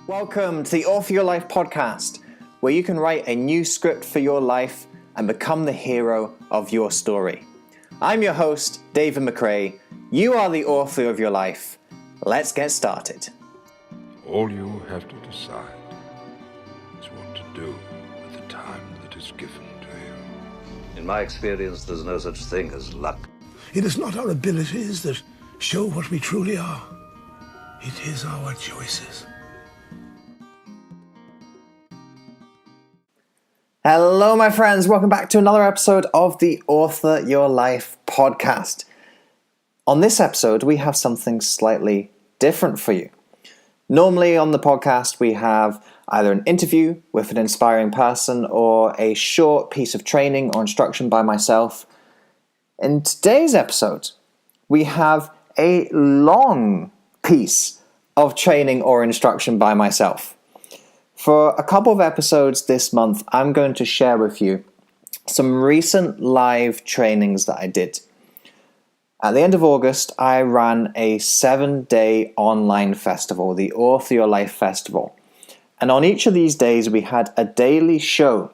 Welcome to the Author Your Life podcast, where you can write a new script for your life and become the hero of your story. I'm your host, David McRae. You are the author of your life. Let's get started. All you have to decide is what to do with the time that is given to you. In my experience, there's no such thing as luck. It is not our abilities that show what we truly are. It is our choices. Hello, my friends. Welcome back to another episode of the Author Your Life podcast. On this episode, we have something slightly different for you. Normally on the podcast, we have either an interview with an inspiring person or a short piece of training or instruction by myself. In today's episode, we have a long piece of training or instruction by myself. For a couple of episodes this month, I'm going to share with you some recent live trainings that I did. At the end of August, I ran a 7-day online festival, the Author Your Life Festival. And on each of these days, we had a daily show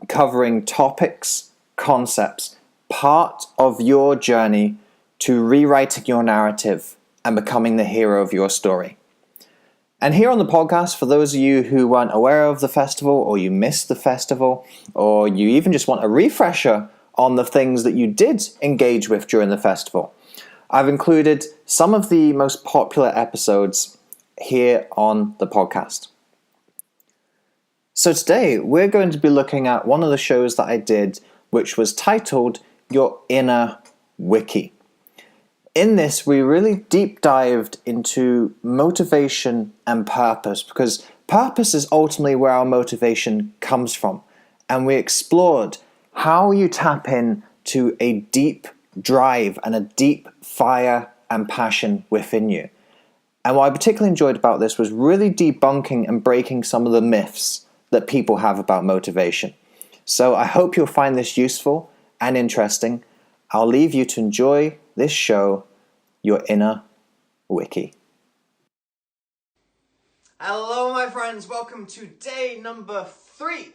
covering topics, concepts, part of your journey to rewriting your narrative and becoming the hero of your story. And here on the podcast, for those of you who weren't aware of the festival, or you missed the festival, or you even just want a refresher on the things that you did engage with during the festival, I've included some of the most popular episodes here on the podcast. So today, we're going to be looking at one of the shows that I did, which was titled Your Inner Wiki. In this, we really deep dived into motivation and purpose, because purpose is ultimately where our motivation comes from. And we explored how you tap in to a deep drive and a deep fire and passion within you. And what I particularly enjoyed about this was really debunking and breaking some of the myths that people have about motivation. So I hope you'll find this useful and interesting. I'll leave you to enjoy this show, Your Inner Wiki. Hello, my friends. Welcome to day number 3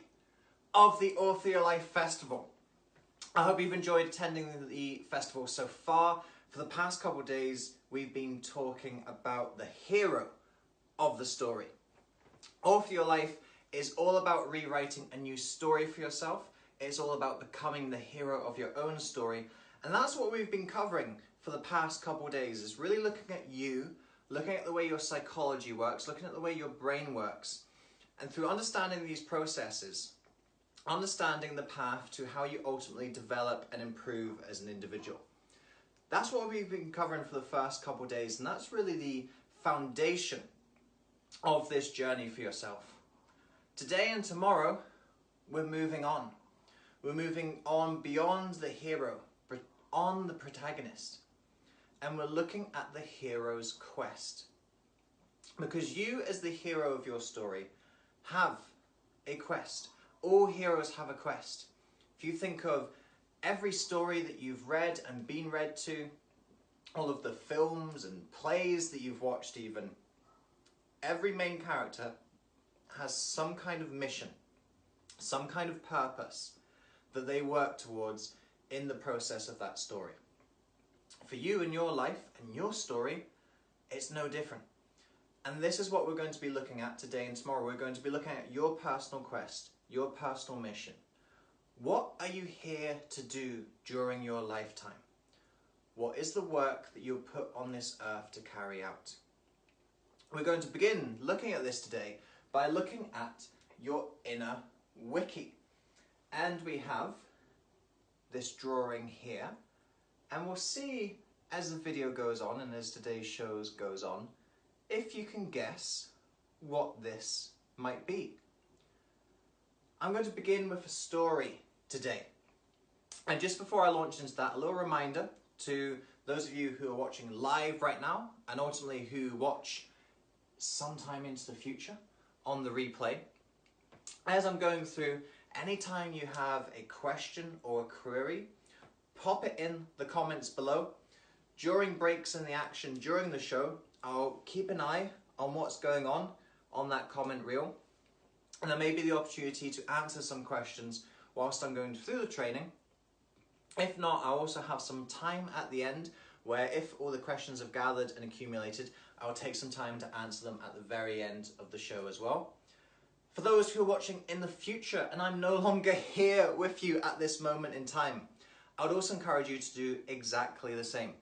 of the Author Your Life Festival. I hope you've enjoyed attending the festival so far. For the past couple of days, we've been talking about the hero of the story. Author Your Life is all about rewriting a new story for yourself. It's all about becoming the hero of your own story. And that's what we've been covering for the past couple of days, is really looking at you, looking at the way your psychology works, looking at the way your brain works. And through understanding these processes, understanding the path to how you ultimately develop and improve as an individual. That's what we've been covering for the first couple of days, and that's really the foundation of this journey for yourself. Today and tomorrow, we're moving on. We're moving on beyond the hero, but on the protagonist. And we're looking at the hero's quest. Because you, as the hero of your story, have a quest. All heroes have a quest. If you think of every story that you've read and been read to, all of the films and plays that you've watched even, every main character has some kind of mission, some kind of purpose that they work towards in the process of that story. For you in your life and your story, it's no different. And this is what we're going to be looking at today and tomorrow. We're going to be looking at your personal quest, your personal mission. What are you here to do during your lifetime? What is the work that you're put on this earth to carry out? We're going to begin looking at this today by looking at your inner wiki. And we have this drawing here. And we'll see as the video goes on and as today's shows goes on, if you can guess what this might be. I'm going to begin with a story today. And just before I launch into that, a little reminder to those of you who are watching live right now, and ultimately who watch sometime into the future on the replay. As I'm going through, anytime you have a question or a query, pop it in the comments below. During breaks in the action during the show, I'll keep an eye on what's going on on that comment reel. And there may be the opportunity to answer some questions whilst I'm going through the training. If not, I'll also have some time at the end where if all the questions have gathered and accumulated, I'll take some time to answer them at the very end of the show as well. For those who are watching in the future and I'm no longer here with you at this moment in time, I would also encourage you to do exactly the same.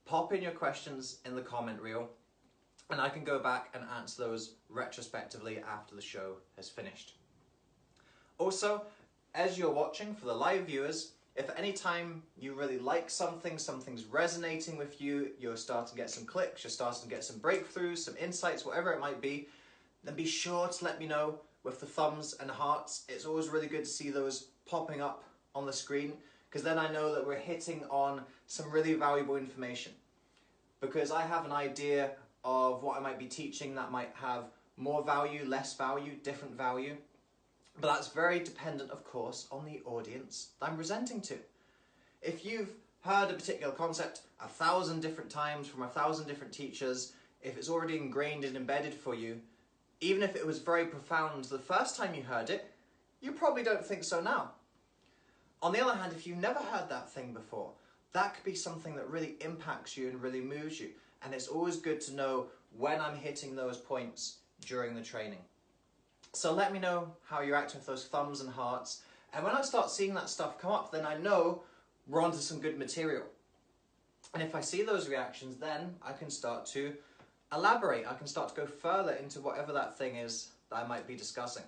Pop in your questions in the comment reel and I can go back and answer those retrospectively after the show has finished. Also, as you're watching, for the live viewers, if at any time you really like something, something's resonating with you, you're starting to get some clicks, you're starting to get some breakthroughs, some insights, whatever it might be, then be sure to let me know with the thumbs and hearts. It's always really good to see those popping up on the screen, because then I know that we're hitting on some really valuable information. Because I have an idea of what I might be teaching that might have more value, less value, different value. But that's very dependent, of course, on the audience that I'm presenting to. If you've heard a particular concept 1,000 different times from 1,000 different teachers, if it's already ingrained and embedded for you, even if it was very profound the first time you heard it, you probably don't think so now. On the other hand, if you've never heard that thing before, that could be something that really impacts you and really moves you. And it's always good to know when I'm hitting those points during the training. So let me know how you're acting with those thumbs and hearts. And when I start seeing that stuff come up, then I know we're onto some good material. And if I see those reactions, then I can start to elaborate. I can start to go further into whatever that thing is that I might be discussing.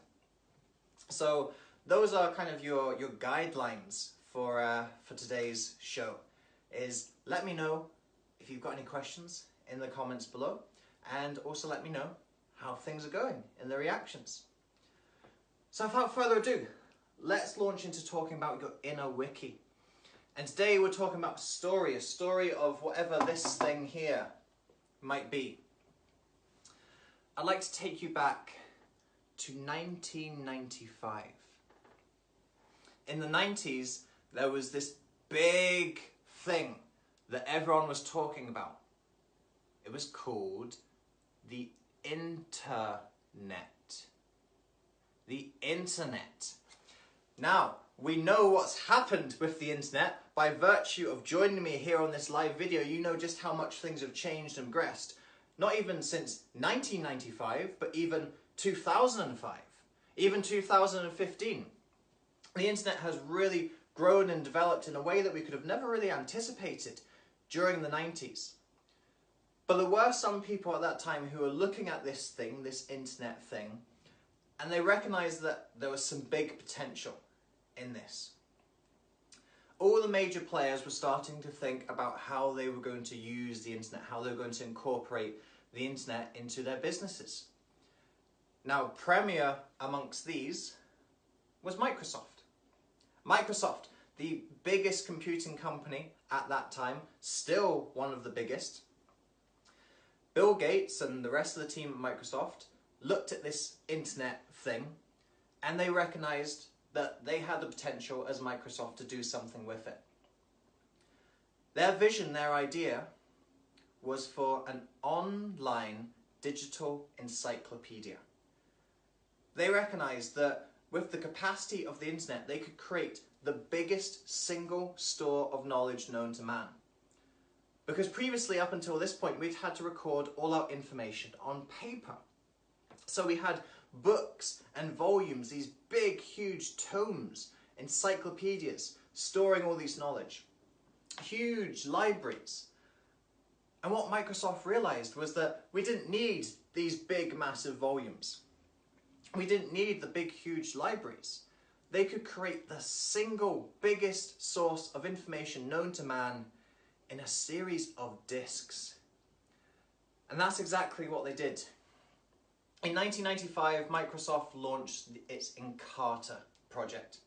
So those are kind of your guidelines for today's show. Is let me know if you've got any questions in the comments below, and also let me know how things are going in the reactions. So without further ado, let's launch into talking about your inner wiki. And today we're talking about a story of whatever this thing here might be. I'd like to take you back to 1995. In the 90s, there was this big thing that everyone was talking about. It was called the internet. The internet. Now, we know what's happened with the internet. By virtue of joining me here on this live video, you know just how much things have changed and progressed. Not even since 1995, but even 2005, even 2015. The internet has really grown and developed in a way that we could have never really anticipated during the 90s. But there were some people at that time who were looking at this thing, this internet thing, and they recognized that there was some big potential in this. All the major players were starting to think about how they were going to use the internet, how they were going to incorporate the internet into their businesses. Now, premier amongst these was Microsoft. Microsoft, the biggest computing company at that time, still one of the biggest. Bill Gates and the rest of the team at Microsoft looked at this internet thing and they recognized that they had the potential as Microsoft to do something with it. Their vision, their idea, was for an online digital encyclopedia. They recognized that with the capacity of the internet, they could create the biggest single store of knowledge known to man. Because previously, up until this point, we'd had to record all our information on paper. So we had books and volumes, these big, huge tomes, encyclopedias, storing all this knowledge. Huge libraries. And what Microsoft realized was that we didn't need these big, massive volumes. We didn't need the big, huge libraries. They could create the single biggest source of information known to man in a series of disks. And that's exactly what they did. In 1995, Microsoft launched its Encarta project.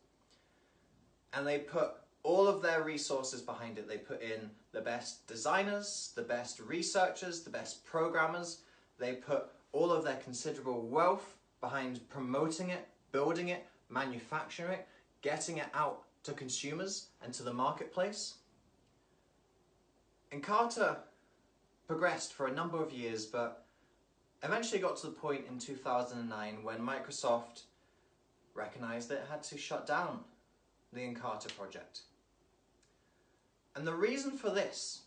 And they put all of their resources behind it. They put in the best designers, the best researchers, the best programmers. They put all of their considerable wealth behind promoting it, building it, manufacturing it, getting it out to consumers and to the marketplace. Encarta progressed for a number of years, but eventually got to the point in 2009 when Microsoft recognized that it had to shut down the Encarta project. And the reason for this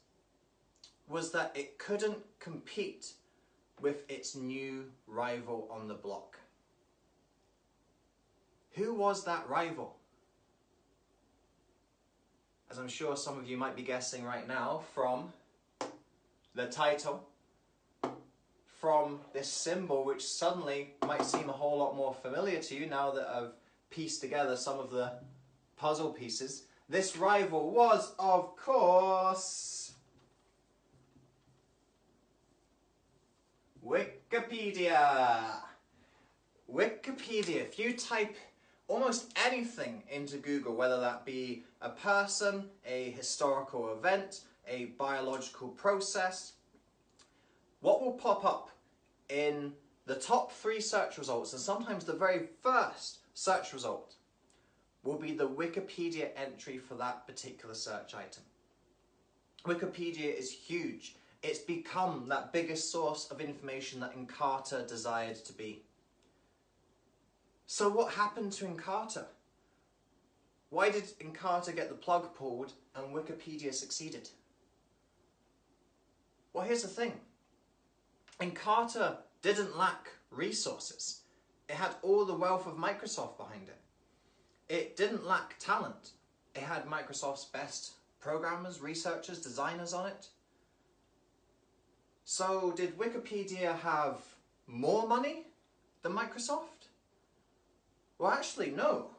was that it couldn't compete with its new rival on the block. Who was that rival? As I'm sure some of you might be guessing right now from the title, from this symbol, which suddenly might seem a whole lot more familiar to you now that I've pieced together some of the puzzle pieces. This rival was, of course, Wikipedia. Wikipedia. If you type almost anything into Google, whether that be a person, a historical event, a biological process, what will pop up in the top 3 search results, and sometimes the very first search result, will be the Wikipedia entry for that particular search item. Wikipedia is huge. It's become that biggest source of information that Encarta desired to be. So what happened to Encarta? Why did Encarta get the plug pulled and Wikipedia succeeded? Well, here's the thing. Encarta didn't lack resources. It had all the wealth of Microsoft behind it. It didn't lack talent. It had Microsoft's best programmers, researchers, designers on it. So did Wikipedia have more money than Microsoft? Well, actually, no.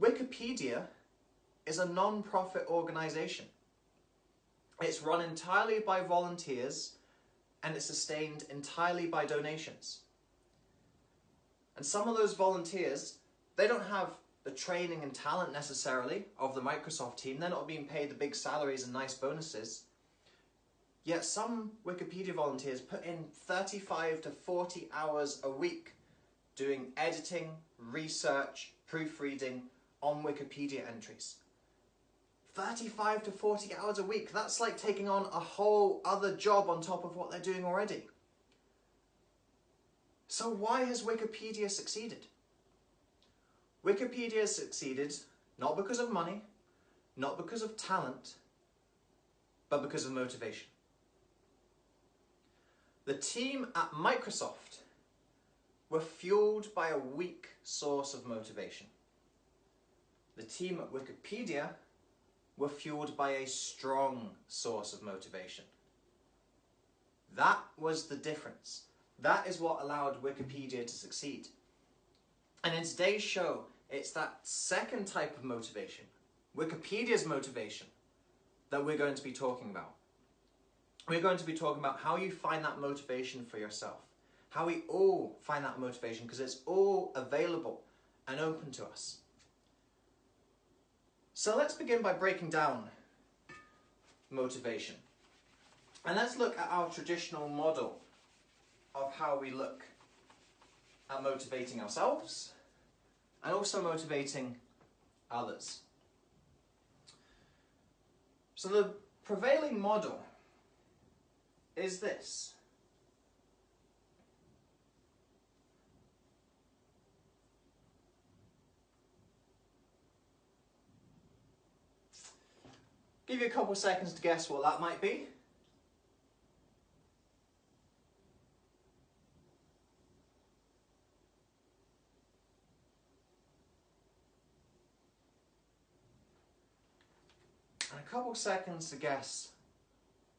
Wikipedia is a non-profit organization. It's run entirely by volunteers and it's sustained entirely by donations. And some of those volunteers, they don't have the training and talent necessarily of the Microsoft team. They're not being paid the big salaries and nice bonuses. Yet some Wikipedia volunteers put in 35 to 40 hours a week doing editing, research, proofreading on Wikipedia entries. 35 to 40 hours a week. That's like taking on a whole other job on top of what they're doing already. So why has Wikipedia succeeded? Wikipedia has succeeded not because of money, not because of talent, but because of motivation. The team at Microsoft were fueled by a weak source of motivation. The team at Wikipedia were fueled by a strong source of motivation. That was the difference. That is what allowed Wikipedia to succeed. And in today's show, it's that second type of motivation, Wikipedia's motivation, that we're going to be talking about. We're going to be talking about how you find that motivation for yourself. How we all find that motivation, because it's all available and open to us. So let's begin by breaking down motivation. And let's look at our traditional model of how we look at motivating ourselves and also motivating others. So the prevailing model is this. Give you a couple of seconds to guess what that might be. And a couple of seconds to guess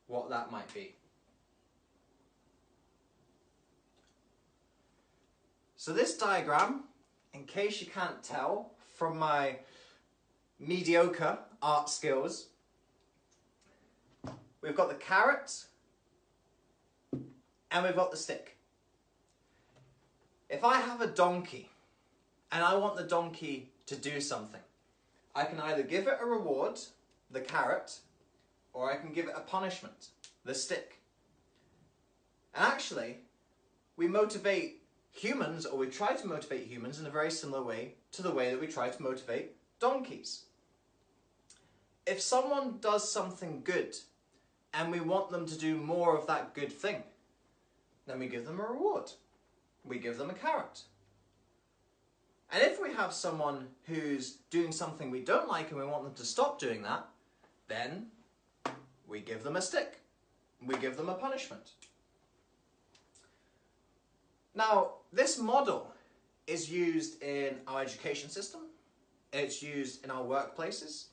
what that might be. So this diagram, in case you can't tell from my mediocre art skills, we've got the carrot and we've got the stick. If I have a donkey and I want the donkey to do something, I can either give it a reward, the carrot, or I can give it a punishment, the stick. And actually, we motivate humans, or we try to motivate humans in a very similar way to the way that we try to motivate donkeys. If someone does something good and we want them to do more of that good thing, then we give them a reward. We give them a carrot. And if we have someone who's doing something we don't like and we want them to stop doing that, then we give them a stick. We give them a punishment. Now, this model is used in our education system. It's used in our workplaces.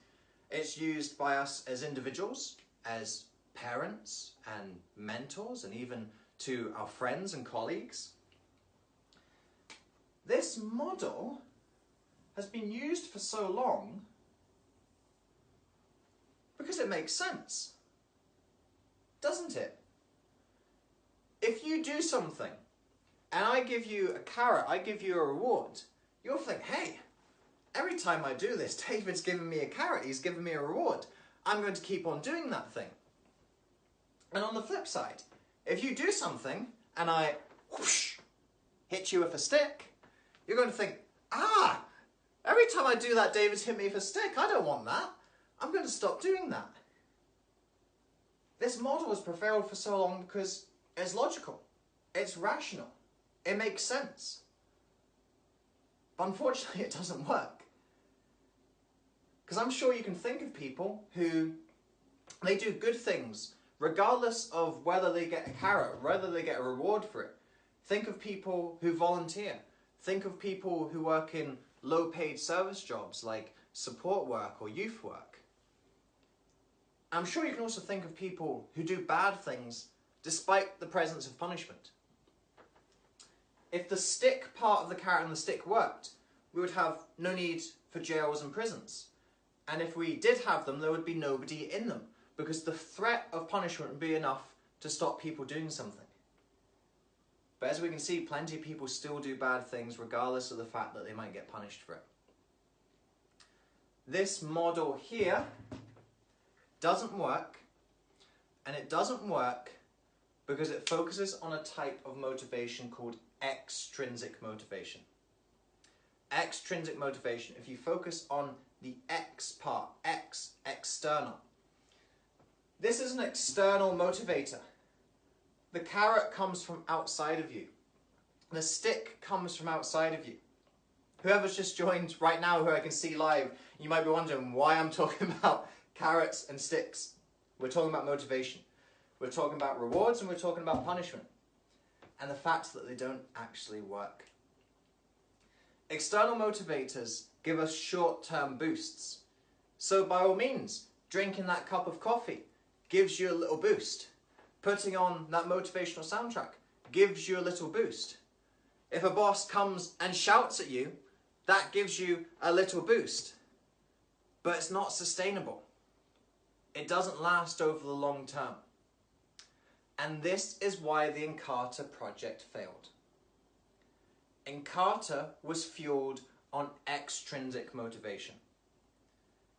It's used by us as individuals, as parents and mentors, and even to our friends and colleagues. This model has been used for so long because it makes sense, doesn't it? If you do something and I give you a carrot, I give you a reward, you'll think, hey, every time I do this, David's giving me a carrot, he's giving me a reward. I'm going to keep on doing that thing. And on the flip side, if you do something and I whoosh, hit you with a stick, you're going to think, every time I do that, David's hit me with a stick. I don't want that. I'm going to stop doing that. This model has prevailed for so long because it's logical. It's rational. It makes sense. But unfortunately, it doesn't work. Because I'm sure you can think of people who, they do good things regardless of whether they get a carrot, whether they get a reward for it. Think of people who volunteer. Think of people who work in low-paid service jobs like support work or youth work. I'm sure you can also think of people who do bad things despite the presence of punishment. If the stick part of the carrot and the stick worked, we would have no need for jails and prisons. And if we did have them, there would be nobody in them, because the threat of punishment would be enough to stop people doing something. But as we can see, plenty of people still do bad things regardless of the fact that they might get punished for it. This model here doesn't work, and it doesn't work because it focuses on a type of motivation called extrinsic motivation. Extrinsic motivation, if you focus on the X part, external. This is an external motivator. The carrot comes from outside of you. The stick comes from outside of you. Whoever's just joined right now, who I can see live, you might be wondering why I'm talking about carrots and sticks. We're talking about motivation. We're talking about rewards and we're talking about punishment. And the fact that they don't actually work. External motivators give us short-term boosts. So by all means, drinking that cup of coffee gives you a little boost. Putting on that motivational soundtrack gives you a little boost. If a boss comes and shouts at you, that gives you a little boost. But it's not sustainable. It doesn't last over the long term. And this is why the Encarta project failed. Encarta was fueled on extrinsic motivation.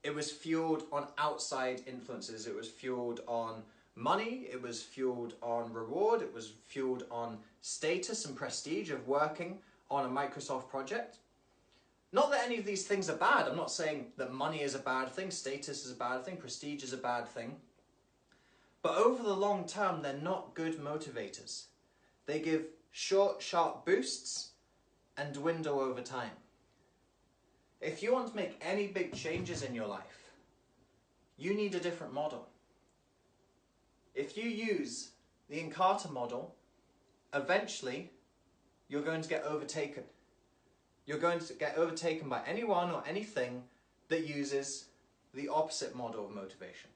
It was fueled on outside influences. It was fueled on money. It was fueled on reward. It was fueled on status and prestige of working on a Microsoft project. Not that any of these things are bad. I'm not saying that money is a bad thing, status is a bad thing, prestige is a bad thing. But over the long term, they're not good motivators. They give short, sharp boosts and dwindle over time. If you want to make any big changes in your life, you need a different model. If you use the Encarta model, eventually you're going to get overtaken. You're going to get overtaken by anyone or anything that uses the opposite model of motivation.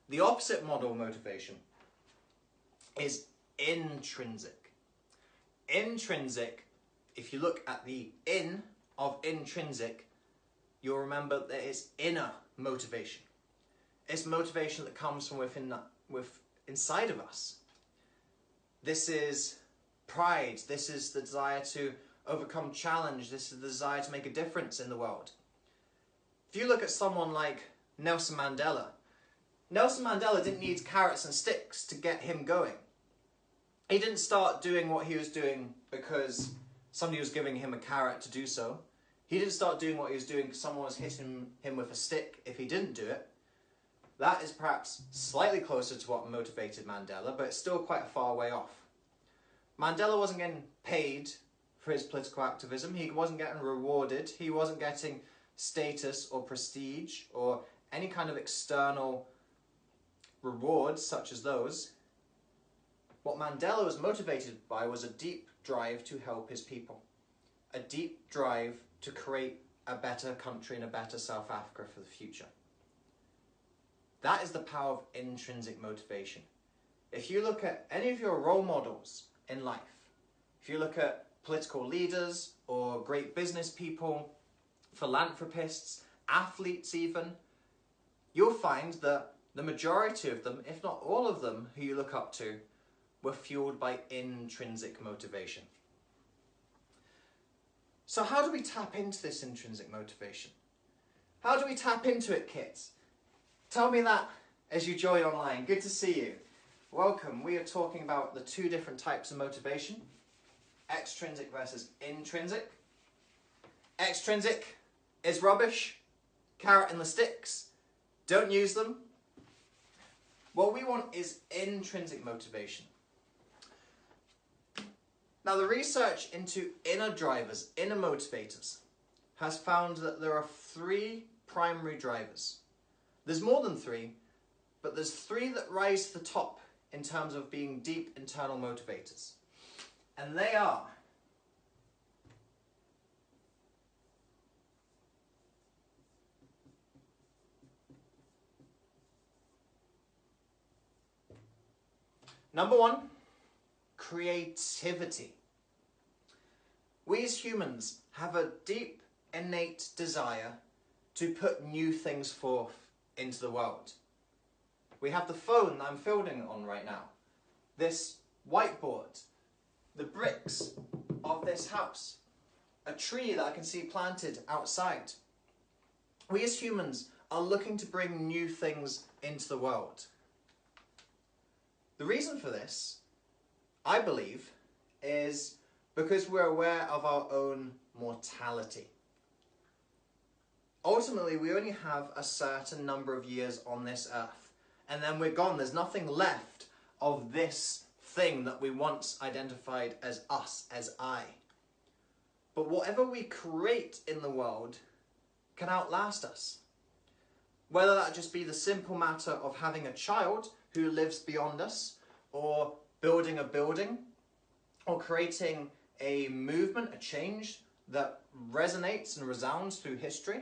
The opposite model of motivation is intrinsic. Intrinsic, if you look at the in of intrinsic, you'll remember that it's inner motivation. It's motivation that comes from inside of us. This is pride. This is the desire to overcome challenge. This is the desire to make a difference in the world. If you look at someone like Nelson Mandela, Nelson Mandela didn't need carrots and sticks to get him going. He didn't start doing what he was doing because somebody was giving him a carrot to do so. He didn't start doing what he was doing because someone was hitting him with a stick if he didn't do it. That is perhaps slightly closer to what motivated Mandela, but it's still quite a far way off. Mandela wasn't getting paid for his political activism. He wasn't getting rewarded. He wasn't getting status or prestige or any kind of external rewards such as those. What Mandela was motivated by was a deep drive to help his people. A deep drive to create a better country and a better South Africa for the future. That is the power of intrinsic motivation. If you look at any of your role models in life, if you look at political leaders or great business people, philanthropists, athletes even, you'll find that the majority of them, if not all of them who you look up to, were fueled by intrinsic motivation. So how do we tap into this intrinsic motivation? How do we tap into it, kids? Tell me that as you join online. Good to see you. Welcome. We are talking about the two different types of motivation. Extrinsic versus intrinsic. Extrinsic is rubbish. Carrot and the sticks. Don't use them. What we want is intrinsic motivation. Now, the research into inner drivers, inner motivators, has found that there are 3 primary drivers. There's more than 3, but there's 3 that rise to the top in terms of being deep internal motivators. And they are number 1, creativity. We as humans have a deep, innate desire to put new things forth into the world. We have the phone that I'm filming on right now, this whiteboard, the bricks of this house, a tree that I can see planted outside. We as humans are looking to bring new things into the world. The reason for this, I believe, is because we're aware of our own mortality. Ultimately, we only have a certain number of years on this earth, and then we're gone. There's nothing left of this thing that we once identified as us, as I. But whatever we create in the world can outlast us. Whether that just be the simple matter of having a child who lives beyond us, or building a building, or creating a movement, a change that resonates and resounds through history.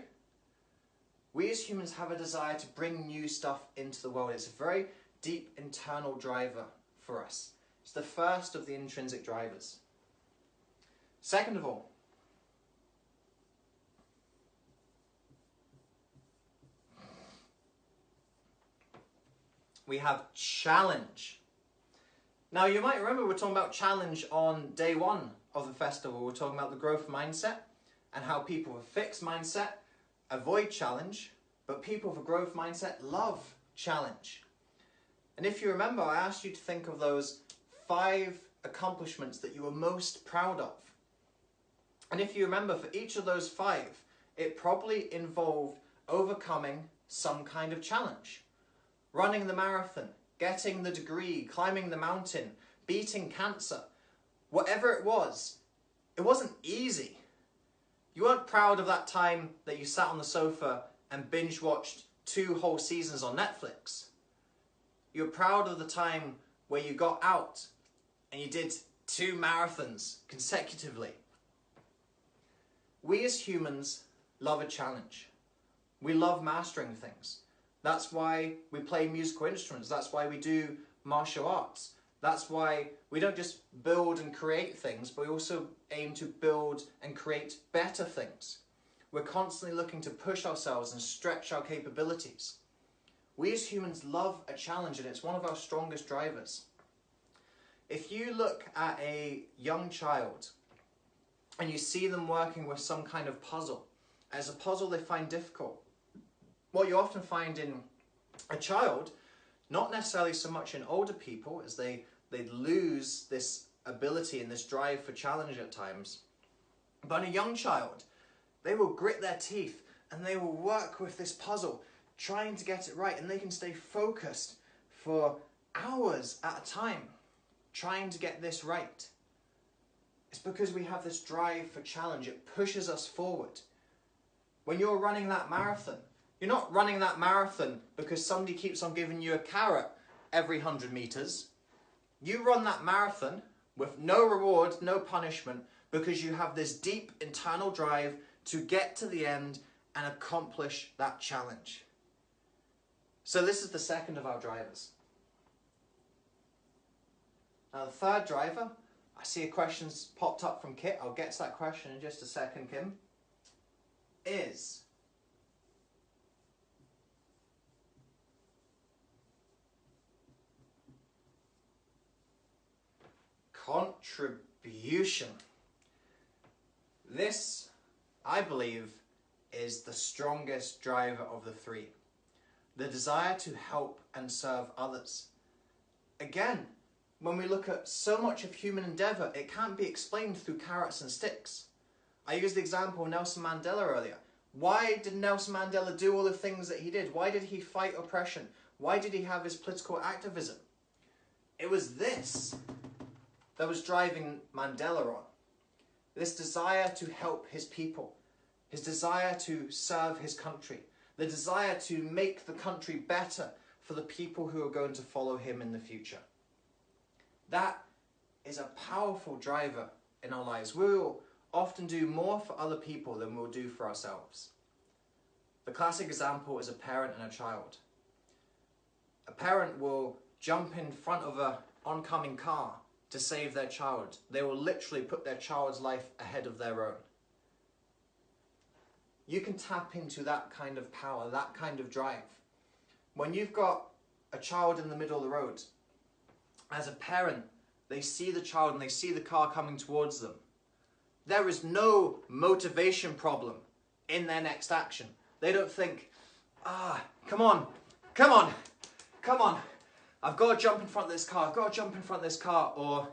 We as humans have a desire to bring new stuff into the world. It's a very deep internal driver for us. It's the first of the intrinsic drivers. Second of all, we have challenge. Now, you might remember we're talking about challenge on day 1 of the festival. We're talking about the growth mindset and how people with fixed mindset avoid challenge, but people with a growth mindset love challenge. And if you remember, I asked you to think of those 5 accomplishments that you were most proud of. And if you remember, for each of those 5, it probably involved overcoming some kind of challenge. Running the marathon, getting the degree, climbing the mountain, beating cancer. Whatever it wasn't easy. You weren't proud of that time that you sat on the sofa and binge watched 2 whole seasons on Netflix. You're proud of the time where you got out and you did 2 marathons consecutively. We as humans love a challenge. We love mastering things. That's why we play musical instruments. That's why we do martial arts. That's why we don't just build and create things, but we also aim to build and create better things. We're constantly looking to push ourselves and stretch our capabilities. We as humans love a challenge, and it's one of our strongest drivers. If you look at a young child and you see them working with some kind of puzzle, as a puzzle they find difficult, what you often find in a child, not necessarily so much in older people, as they lose this ability and this drive for challenge at times, but in a young child, they will grit their teeth and they will work with this puzzle, trying to get it right, and they can stay focused for hours at a time, trying to get this right. It's because we have this drive for challenge. It pushes us forward. When you're running that marathon, you're not running that marathon because somebody keeps on giving you a carrot every 100 meters. You run that marathon with no reward, no punishment, because you have this deep internal drive to get to the end and accomplish that challenge. So this is the second of our drivers. Now the third driver, I see a question's popped up from Kit. I'll get to that question in just a second, Kim. Is contribution. This, I believe, is the strongest driver of the three. The desire to help and serve others. Again, when we look at so much of human endeavour, it can't be explained through carrots and sticks. I used the example of Nelson Mandela earlier. Why did Nelson Mandela do all the things that he did? Why did he fight oppression? Why did he have his political activism? It was this that was driving Mandela on. This desire to help his people. His desire to serve his country. The desire to make the country better for the people who are going to follow him in the future. That is a powerful driver in our lives. We will often do more for other people than we'll do for ourselves. The classic example is a parent and a child. A parent will jump in front of an oncoming car to save their child. They will literally put their child's life ahead of their own. You can tap into that kind of power, that kind of drive. When you've got a child in the middle of the road, as a parent, they see the child and they see the car coming towards them. There is no motivation problem in their next action. They don't think, come on, I've got to jump in front of this car, or,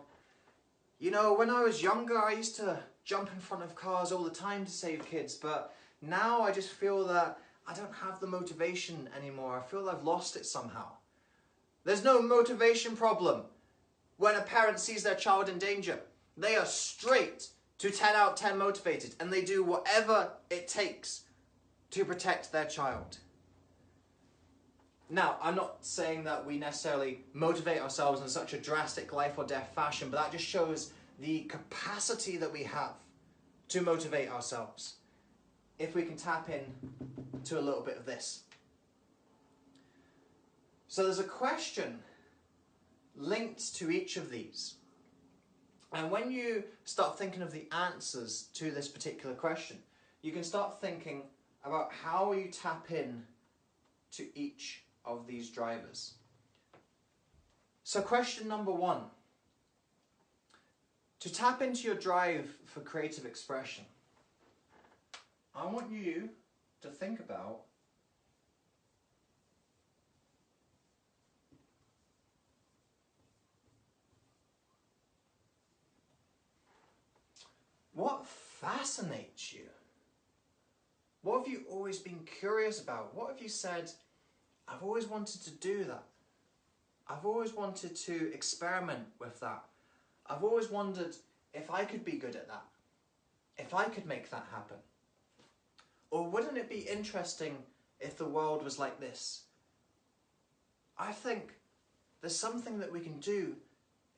you know, when I was younger, I used to jump in front of cars all the time to save kids, but now I just feel that I don't have the motivation anymore. I feel I've lost it somehow. There's no motivation problem when a parent sees their child in danger. They are straight to 10 out of 10 motivated, and they do whatever it takes to protect their child. Now, I'm not saying that we necessarily motivate ourselves in such a drastic life or death fashion, but that just shows the capacity that we have to motivate ourselves if we can tap in to a little bit of this. So there's a question linked to each of these. And when you start thinking of the answers to this particular question, you can start thinking about how you tap in to each of these drivers. So question number one. To tap into your drive for creative expression, I want you to think about what fascinates you. What have you always been curious about? What have you said, I've always wanted to do that. I've always wanted to experiment with that. I've always wondered if I could be good at that. If I could make that happen. Or wouldn't it be interesting if the world was like this? I think there's something that we can do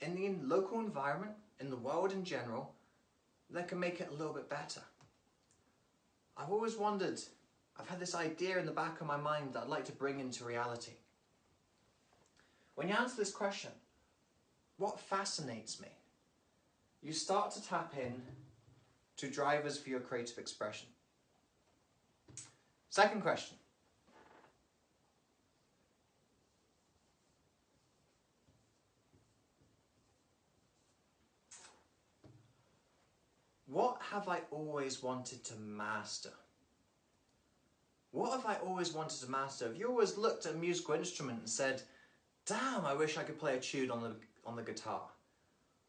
in the local environment, in the world in general, that can make it a little bit better. I've always wondered, I've had this idea in the back of my mind that I'd like to bring into reality. When you answer this question, what fascinates me? You start to tap in to drivers for your creative expression. Second question. What have I always wanted to master? What have I always wanted to master? Have you always looked at a musical instrument and said, damn, I wish I could play a tune on the guitar?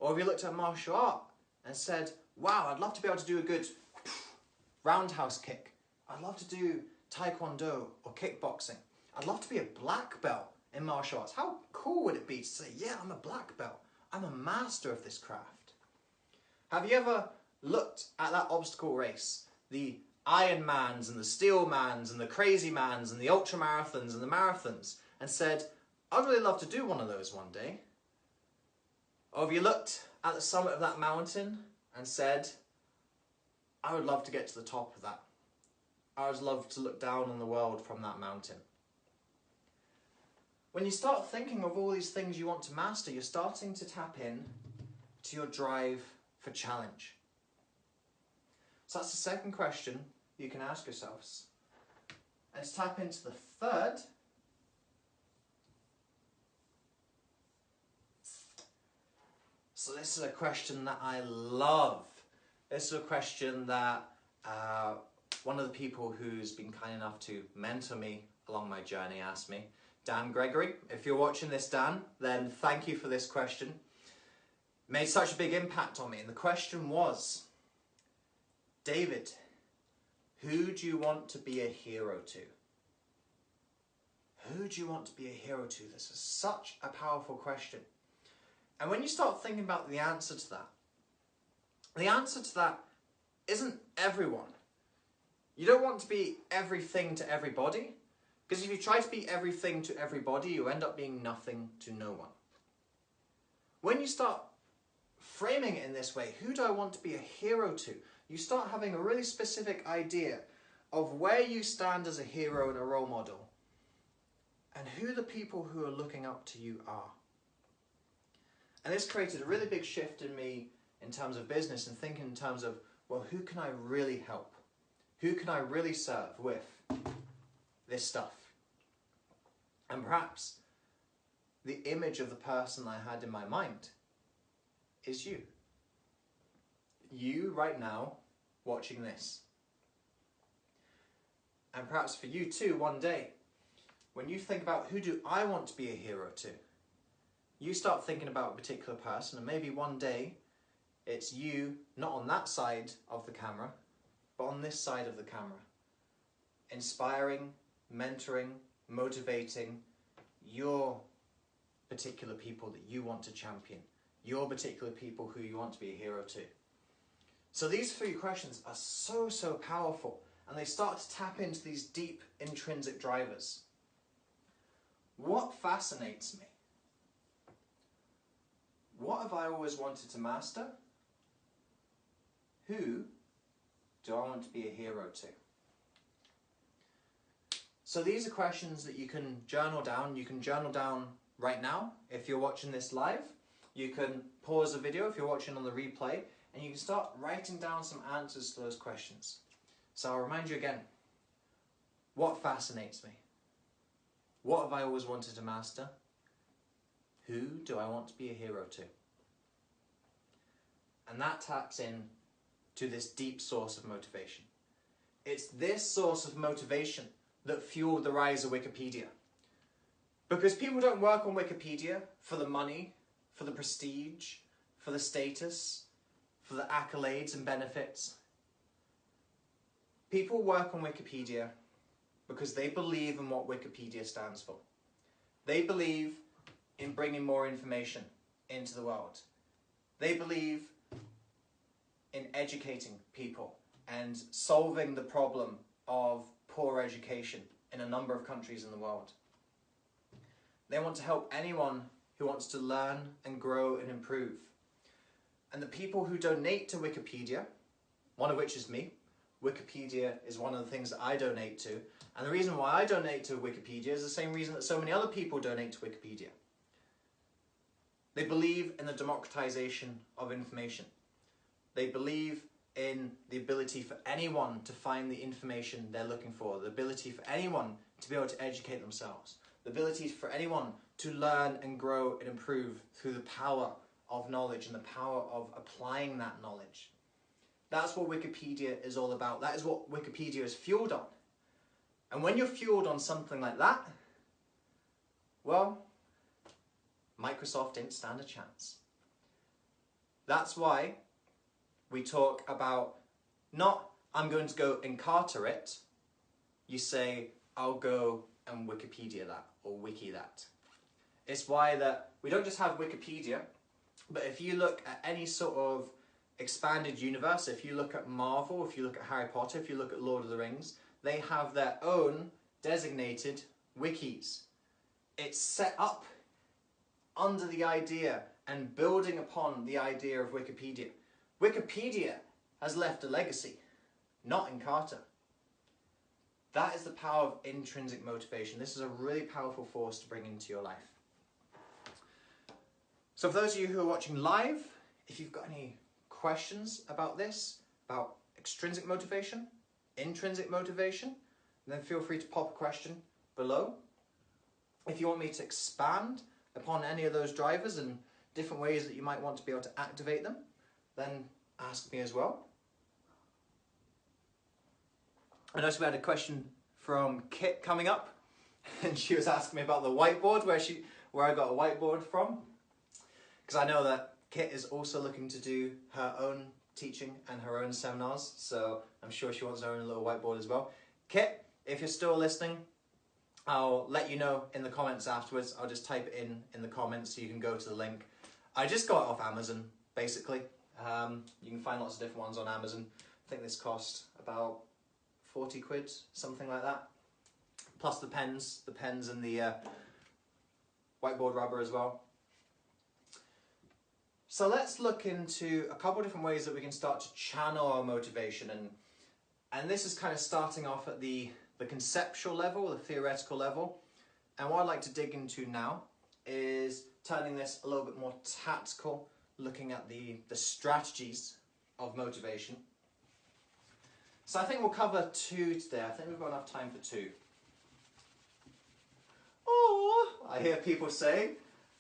Or have you looked at martial art and said, wow, I'd love to be able to do a good roundhouse kick. I'd love to do taekwondo or kickboxing. I'd love to be a black belt in martial arts. How cool would it be to say, yeah, I'm a black belt. I'm a master of this craft. Have you ever looked at that obstacle race, the Ironmans and the Steelmans and the Crazy Mans and the ultramarathons and the marathons, and said, I'd really love to do one of those one day? Or have you looked at the summit of that mountain and said, I would love to get to the top of that. I would love to look down on the world from that mountain. When you start thinking of all these things you want to master, you're starting to tap in to your drive for challenge. So that's the second question you can ask yourselves. And to tap into the third, so this is a question that I love. This is a question that one of the people who's been kind enough to mentor me along my journey asked me, Dan Gregory. If you're watching this, Dan, then thank you for this question. It made such a big impact on me. And the question was, David, who do you want to be a hero to? Who do you want to be a hero to? This is such a powerful question. And when you start thinking about the answer to that isn't everyone. You don't want to be everything to everybody, because if you try to be everything to everybody, you end up being nothing to no one. When you start framing it in this way, who do I want to be a hero to? You start having a really specific idea of where you stand as a hero and a role model, and who the people who are looking up to you are. And this created a really big shift in me in terms of business and thinking in terms of, well, who can I really help? Who can I really serve with this stuff? And perhaps the image of the person I had in my mind is you. You right now watching this. And perhaps for you too, one day, when you think about who do I want to be a hero to, you start thinking about a particular person, and maybe one day it's you, not on that side of the camera, but on this side of the camera, inspiring, mentoring, motivating your particular people that you want to champion, your particular people who you want to be a hero to. So these three questions are so powerful, and they start to tap into these deep intrinsic drivers. What fascinates me? What have I always wanted to master? Who do I want to be a hero to? So these are questions that you can journal down. You can journal down right now if you're watching this live. You can pause the video if you're watching on the replay, and you can start writing down some answers to those questions. So I'll remind you again, what fascinates me? What have I always wanted to master? Who do I want to be a hero to? And that taps in to this deep source of motivation. It's this source of motivation that fueled the rise of Wikipedia. Because people don't work on Wikipedia for the money, for the prestige, for the status, for the accolades and benefits. People work on Wikipedia because they believe in what Wikipedia stands for. They believe in bringing more information into the world. They believe in educating people and solving the problem of poor education in a number of countries in the world. They want to help anyone who wants to learn and grow and improve. And the people who donate to Wikipedia, one of which is me, Wikipedia is one of the things that I donate to, and the reason why I donate to Wikipedia is the same reason that so many other people donate to Wikipedia. They believe in the democratization of information. They believe in the ability for anyone to find the information they're looking for, the ability for anyone to be able to educate themselves, the ability for anyone to learn and grow and improve through the power of knowledge and the power of applying that knowledge. That's what Wikipedia is all about. That is what Wikipedia is fueled on. And when you're fueled on something like that, well, Microsoft didn't stand a chance. That's why we talk about not, I'm going to go and Carter it. You say, I'll go and Wikipedia that or Wiki that. It's why that we don't just have Wikipedia, but if you look at any sort of expanded universe, if you look at Marvel, if you look at Harry Potter, if you look at Lord of the Rings, they have their own designated wikis. It's set up under the idea and building upon the idea of Wikipedia. Wikipedia has left a legacy, not in Carter. That is the power of intrinsic motivation. This is a really powerful force to bring into your life. So for those of you who are watching live, if you've got any questions about this, about extrinsic motivation, intrinsic motivation, then feel free to pop a question below. If you want me to expand upon any of those drivers and different ways that you might want to be able to activate them, then ask me as well. I noticed we had a question from Kit coming up, and she was asking me about the whiteboard, where I got a whiteboard from, because I know that Kit is also looking to do her own teaching and her own seminars, so I'm sure she wants her own little whiteboard as well. Kit, if you're still listening, I'll let you know in the comments afterwards. I'll just type it in the comments so you can go to the link. I just got it off Amazon, basically. You can find lots of different ones on Amazon. I think this cost about 40 quid, something like that. Plus the pens and the whiteboard rubber as well. So let's look into a couple of different ways that we can start to channel our motivation. And this is kind of starting off at the conceptual level, the theoretical level. And what I'd like to dig into now is turning this a little bit more tactical, looking at the strategies of motivation. So I think we'll cover 2 today. I think we've got enough time for 2. Oh, I hear people say,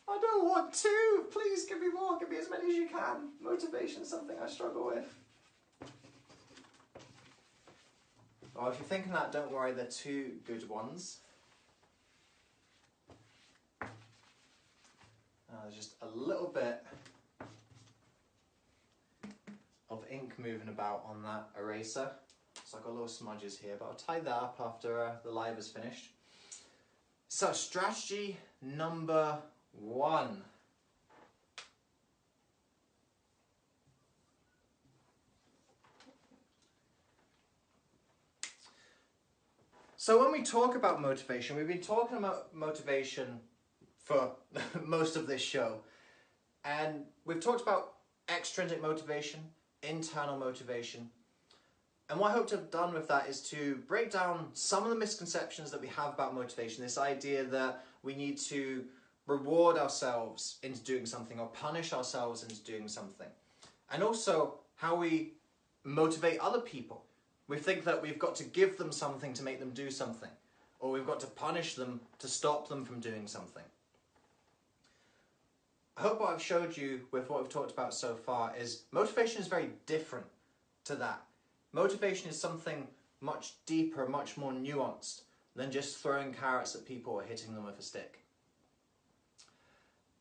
I don't want 2. Please give me more. Give me as many as you can. Motivation is something I struggle with. Well, if you're thinking that, don't worry. They're 2 good ones. There's just a little bit of ink moving about on that eraser. So I've got little smudges here, but I'll tie that up after the live is finished. So strategy number 1. So when we talk about motivation, we've been talking about motivation for most of this show. And we've talked about extrinsic motivation, internal motivation. And what I hope to have done with that is to break down some of the misconceptions that we have about motivation. This idea that we need to reward ourselves into doing something or punish ourselves into doing something. And also how we motivate other people. We think that we've got to give them something to make them do something, or we've got to punish them to stop them from doing something. I hope what I've showed you with what we've talked about so far is motivation is very different to that. Motivation is something much deeper, much more nuanced than just throwing carrots at people or hitting them with a stick.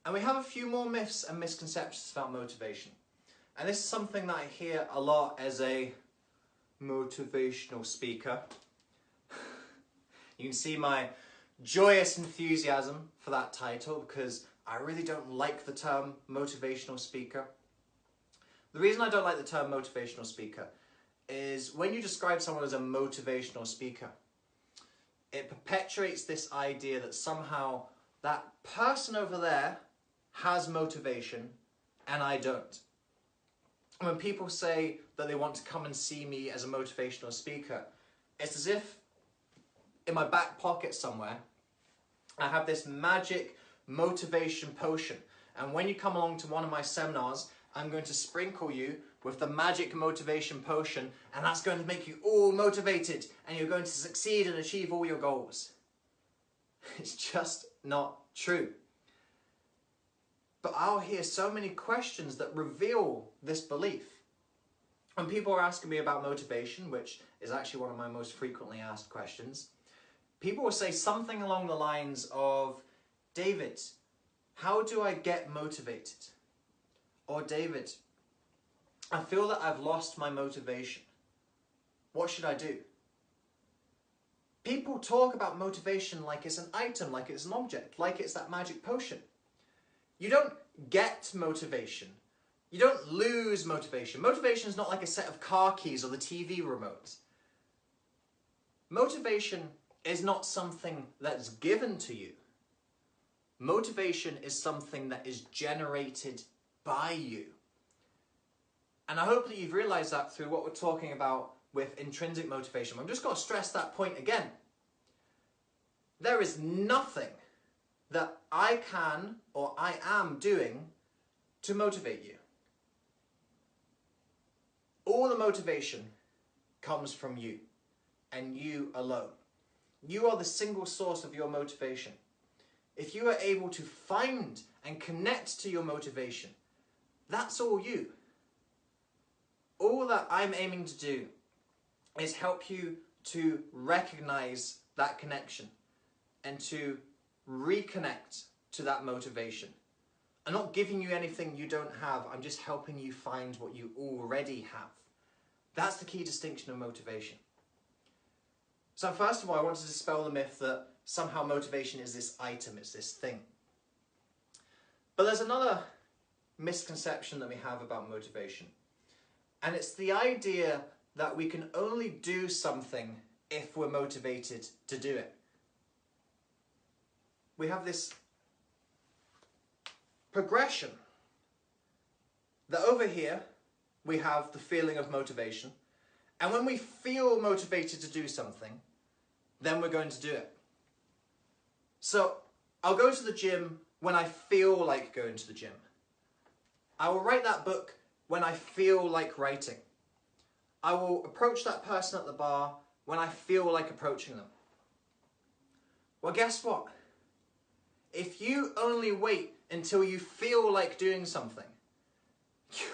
And we have a few more myths and misconceptions about motivation. And this is something that I hear a lot as a motivational speaker. You can see my joyous enthusiasm for that title because I really don't like the term motivational speaker. The reason I don't like the term motivational speaker is when you describe someone as a motivational speaker, it perpetuates this idea that somehow that person over there has motivation and I don't. When people say that they want to come and see me as a motivational speaker, it's as if in my back pocket somewhere I have this magic motivation potion, and when you come along to one of my seminars, I'm going to sprinkle you with the magic motivation potion, and that's going to make you all motivated and you're going to succeed and achieve all your goals. It's just not true. But I'll hear so many questions that reveal this belief. When people are asking me about motivation, which is actually one of my most frequently asked questions, people will say something along the lines of, David, how do I get motivated? Or David, I feel that I've lost my motivation. What should I do? People talk about motivation like it's an item, like it's an object, like it's that magic potion. You don't get motivation. You don't lose motivation. Motivation is not like a set of car keys or the TV remote. Motivation is not something that's given to you. Motivation is something that is generated by you. And I hope that you've realized that through what we're talking about with intrinsic motivation. I'm just going to stress that point again. There is nothing that I can or I am doing to motivate you. All the motivation comes from you and you alone. You are the single source of your motivation. If you are able to find and connect to your motivation, that's all you. All that I'm aiming to do is help you to recognize that connection and to reconnect to that motivation. I'm not giving you anything you don't have. I'm just helping you find what you already have. That's the key distinction of motivation. So first of all, I want to dispel the myth that somehow motivation is this item, it's this thing. But there's another misconception that we have about motivation. And it's the idea that we can only do something if we're motivated to do it. We have this progression that over here we have the feeling of motivation, and when we feel motivated to do something, then we're going to do it. So I'll go to the gym when I feel like going to the gym. I will write that book when I feel like writing. I will approach that person at the bar when I feel like approaching them. Well, guess what? If you only wait until you feel like doing something,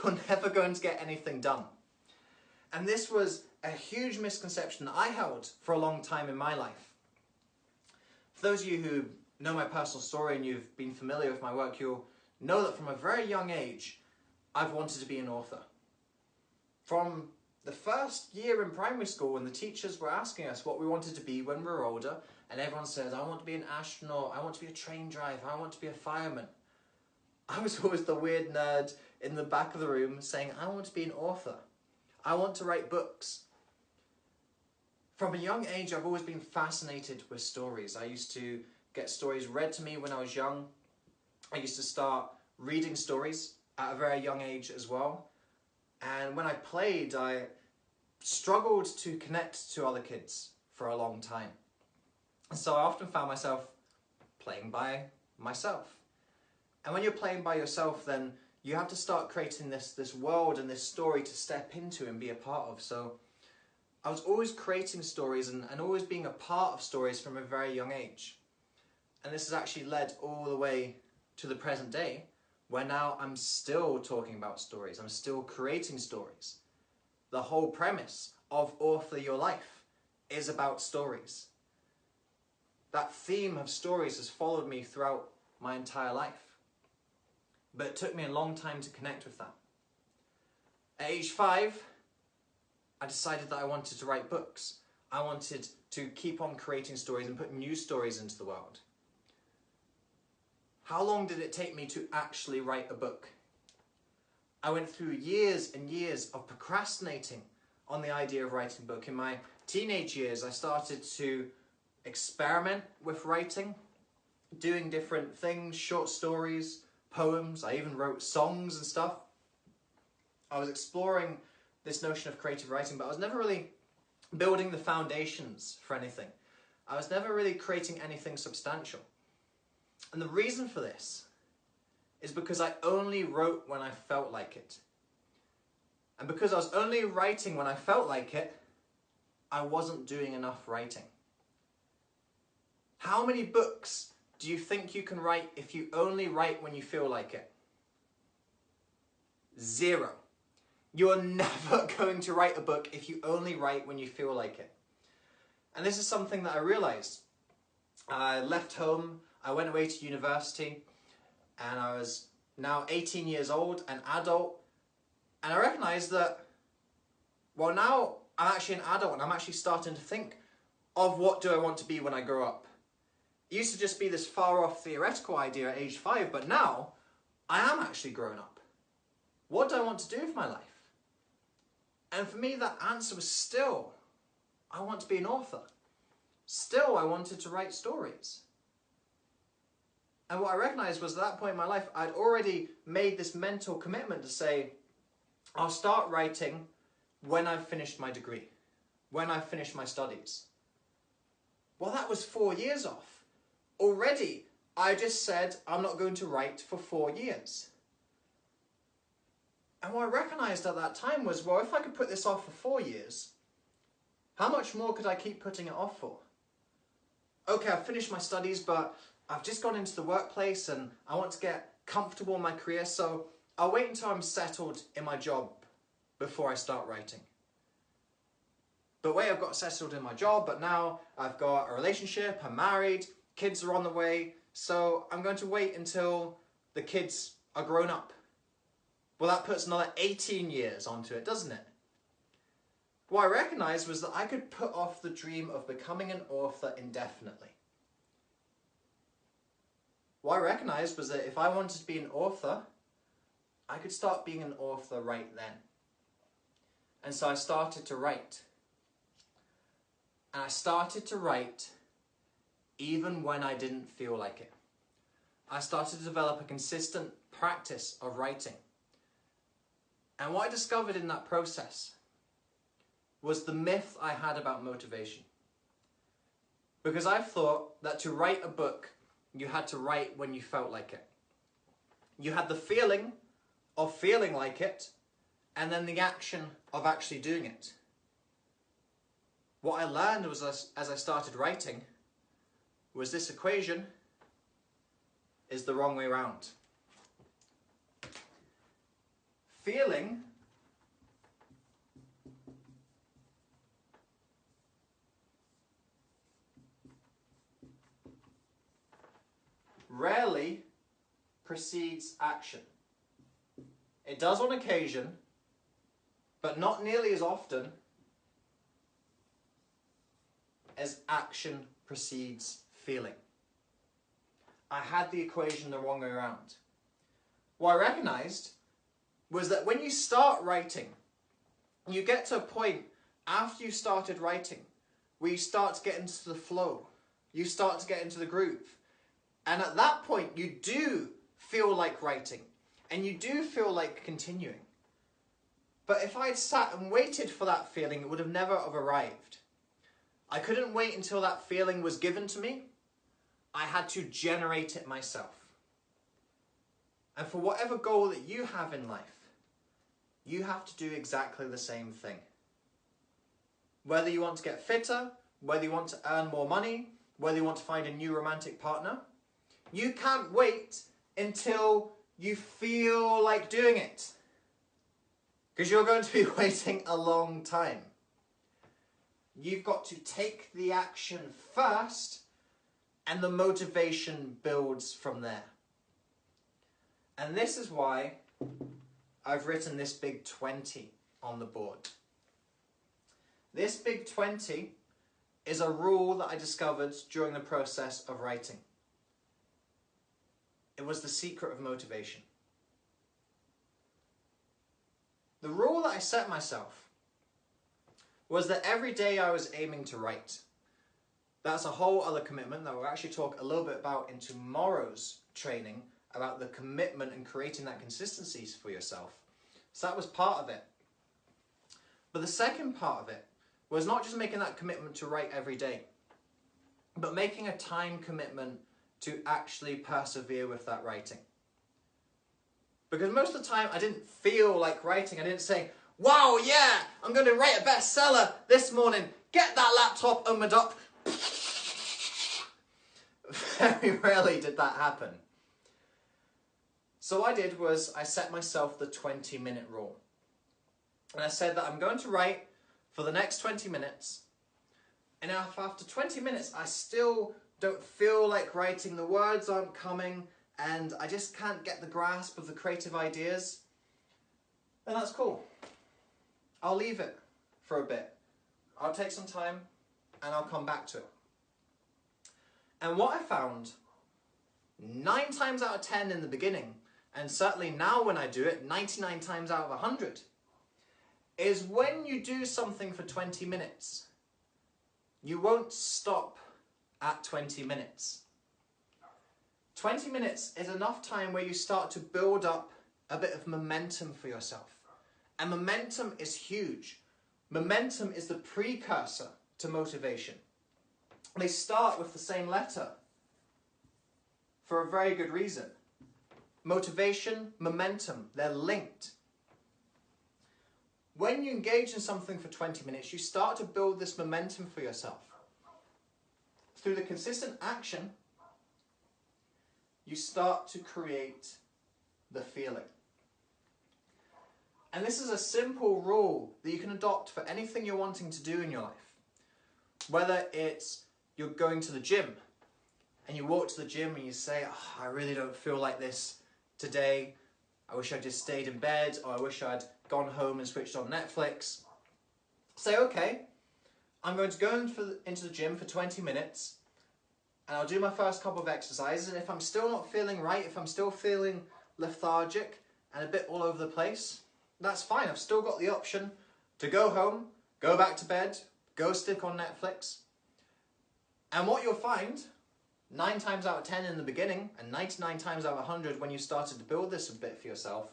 you're never going to get anything done. And this was a huge misconception that I held for a long time in my life. For those of you who know my personal story and you've been familiar with my work, you'll know that from a very young age, I've wanted to be an author. From the first year in primary school, when the teachers were asking us what we wanted to be when we were older, and everyone said, I want to be an astronaut, I want to be a train driver, I want to be a fireman. I was always the weird nerd in the back of the room saying, I want to be an author. I want to write books. From a young age, I've always been fascinated with stories. I used to get stories read to me when I was young. I used to start reading stories at a very young age as well. And when I played, I struggled to connect to other kids for a long time. And so I often found myself playing by myself. And when you're playing by yourself, then you have to start creating this world and this story to step into and be a part of. So I was always creating stories and always being a part of stories from a very young age. And this has actually led all the way to the present day, where now I'm still talking about stories. I'm still creating stories. The whole premise of Author Your Life is about stories. That theme of stories has followed me throughout my entire life. But it took me a long time to connect with that. At age 5, I decided that I wanted to write books. I wanted to keep on creating stories and put new stories into the world. How long did it take me to actually write a book? I went through years and years of procrastinating on the idea of writing a book. In my teenage years, I started to experiment with writing, doing different things, short stories, poems. I even wrote songs and stuff. I was exploring this notion of creative writing, but I was never really building the foundations for anything. I was never really creating anything substantial. And the reason for this is because I only wrote when I felt like it. And because I was only writing when I felt like it, I wasn't doing enough writing. How many books do you think you can write if you only write when you feel like it? 0. You're never going to write a book if you only write when you feel like it. And this is something that I realized. I left home, I went away to university, and I was now 18 years old, an adult, and I recognized that, well, now I'm actually an adult and I'm actually starting to think of what do I want to be when I grow up. It used to just be this far off theoretical idea at age 5, but now I am actually grown up. what do I want to do with my life? And for me, that answer was still, I want to be an author. Still, I wanted to write stories. And what I recognized was at that point in my life, I'd already made this mental commitment to say, I'll start writing when I've finished my degree, when I've finished my studies. Well, that was 4 years off. Already, I just said, I'm not going to write for 4 years. And what I recognized at that time was, well, if I could put this off for 4 years, how much more could I keep putting it off for? Okay, I've finished my studies, but I've just gone into the workplace and I want to get comfortable in my career, so I'll wait until I'm settled in my job before I start writing. But wait, I've got settled in my job, but now I've got a relationship, I'm married, kids are on the way, so I'm going to wait until the kids are grown up. Well, that puts another 18 years onto it, doesn't it? What I recognized was that I could put off the dream of becoming an author indefinitely. What I recognized was that if I wanted to be an author, I could start being an author right then. And so I started to write. And I started to write even when I didn't feel like it. I started to develop a consistent practice of writing. And what I discovered in that process was the myth I had about motivation. Because I thought that to write a book, you had to write when you felt like it. You had the feeling of feeling like it, and then the action of actually doing it. What I learned was as I started writing was this equation is the wrong way around. Feeling rarely precedes action. It does on occasion, but not nearly as often as action precedes feeling. I had the equation the wrong way around. What I recognized was that when you start writing, you get to a point after you started writing where you start to get into the flow. You start to get into the groove. And at that point, you do feel like writing. And you do feel like continuing. But if I had sat and waited for that feeling, it would have never have arrived. I couldn't wait until that feeling was given to me. I had to generate it myself. And for whatever goal that you have in life, you have to do exactly the same thing. Whether you want to get fitter, whether you want to earn more money, whether you want to find a new romantic partner, you can't wait until you feel like doing it. Because you're going to be waiting a long time. You've got to take the action first, and the motivation builds from there. And this is why I've written this big 20 on the board. This big 20 is a rule that I discovered during the process of writing. It was the secret of motivation. The rule that I set myself was that every day I was aiming to write. That's a whole other commitment that we'll actually talk a little bit about in tomorrow's training, about the commitment and creating that consistency for yourself. So that was part of it. But the second part of it was not just making that commitment to write every day, but making a time commitment to actually persevere with that writing. Because most of the time I didn't feel like writing. I didn't say, wow, yeah, I'm going to write a bestseller this morning. Get that laptop opened up. Very rarely did that happen. So what I did was I set myself the 20-minute rule. And I said that I'm going to write for the next 20 minutes. And if after 20 minutes I still don't feel like writing, the words aren't coming, and I just can't get the grasp of the creative ideas, then that's cool. I'll leave it for a bit. I'll take some time and I'll come back to it. And what I found, 9 times out of 10 in the beginning, and certainly now when I do it, 99 times out of 100, is when you do something for 20 minutes, you won't stop at 20 minutes. 20 minutes is enough time where you start to build up a bit of momentum for yourself. And momentum is huge. Momentum is the precursor to motivation. They start with the same letter for a very good reason. Motivation, momentum, they're linked. When you engage in something for 20 minutes, you start to build this momentum for yourself. Through the consistent action, you start to create the feeling. And this is a simple rule that you can adopt for anything you're wanting to do in your life. Whether it's you're going to the gym and you walk to the gym and you say, oh, I really don't feel like this today. I wish I'd just stayed in bed, or I wish I'd gone home and switched on Netflix. Say, okay, I'm going to go into the gym for 20 minutes and I'll do my first couple of exercises, and if I'm still not feeling right, if I'm still feeling lethargic and a bit all over the place, that's fine. I've still got the option to go home, go back to bed, go stick on Netflix. And what you'll find, 9 times out of 10 in the beginning, and 99 times out of 100 when you started to build this a bit for yourself,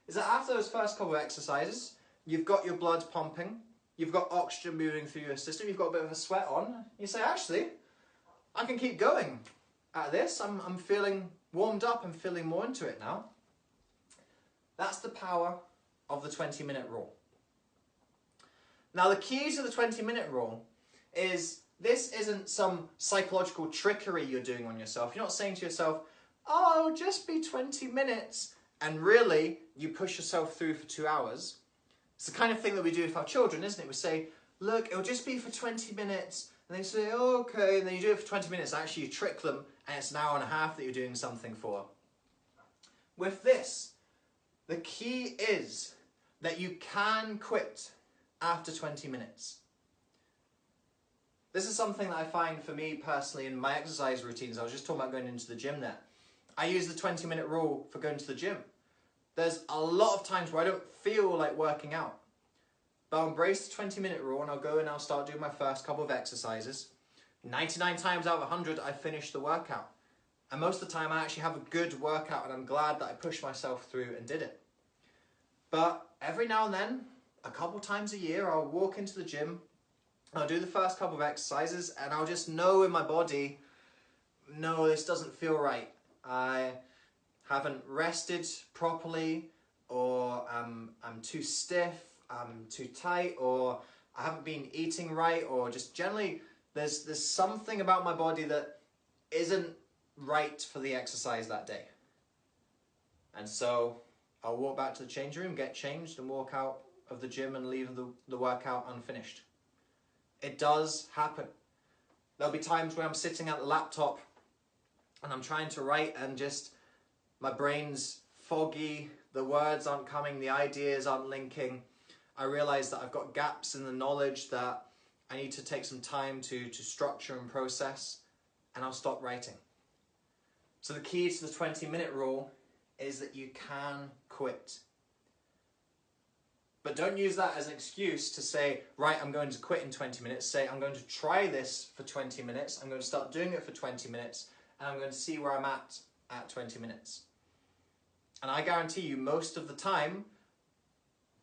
is that after those first couple of exercises, you've got your blood pumping, you've got oxygen moving through your system, you've got a bit of a sweat on. You say, actually, I can keep going at this. I'm feeling warmed up, I'm feeling more into it now. That's the power of the 20-minute rule. Now, the key to the 20-minute rule is this isn't some psychological trickery you're doing on yourself. You're not saying to yourself, oh, just be 20 minutes, and really you push yourself through for 2 hours. It's the kind of thing that we do with our children, isn't it? We say, look, it'll just be for 20 minutes. And they say, oh, okay, and then you do it for 20 minutes. Actually, you trick them, and it's an hour and a half that you're doing something for. With this, the key is that you can quit after 20 minutes. This is something that I find for me personally in my exercise routines. I was just talking about going into the gym there. I use the 20-minute rule for going to the gym. There's a lot of times where I don't feel like working out. But I'll embrace the 20-minute rule and I'll go and I'll start doing my first couple of exercises. 99 times out of 100, I finish the workout. And most of the time I actually have a good workout, and I'm glad that I pushed myself through and did it. But every now and then, a couple times a year, I'll walk into the gym, I'll do the first couple of exercises, and I'll just know in my body, no, this doesn't feel right. I haven't rested properly, or I'm too stiff, I'm too tight, or I haven't been eating right, or just generally there's something about my body that isn't right for the exercise that day. And so I'll walk back to the change room, get changed, and walk out of the gym and leave the workout unfinished. It does happen. There'll be times where I'm sitting at the laptop and I'm trying to write and just my brain's foggy, the words aren't coming, the ideas aren't linking. I realise that I've got gaps in the knowledge that I need to take some time to structure and process, and I'll stop writing. So the key to the 20-minute rule is that you can quit. But don't use that as an excuse to say, right, I'm going to quit in 20 minutes. Say, I'm going to try this for 20 minutes. I'm going to start doing it for 20 minutes, and I'm going to see where I'm at 20 minutes. And I guarantee you, most of the time,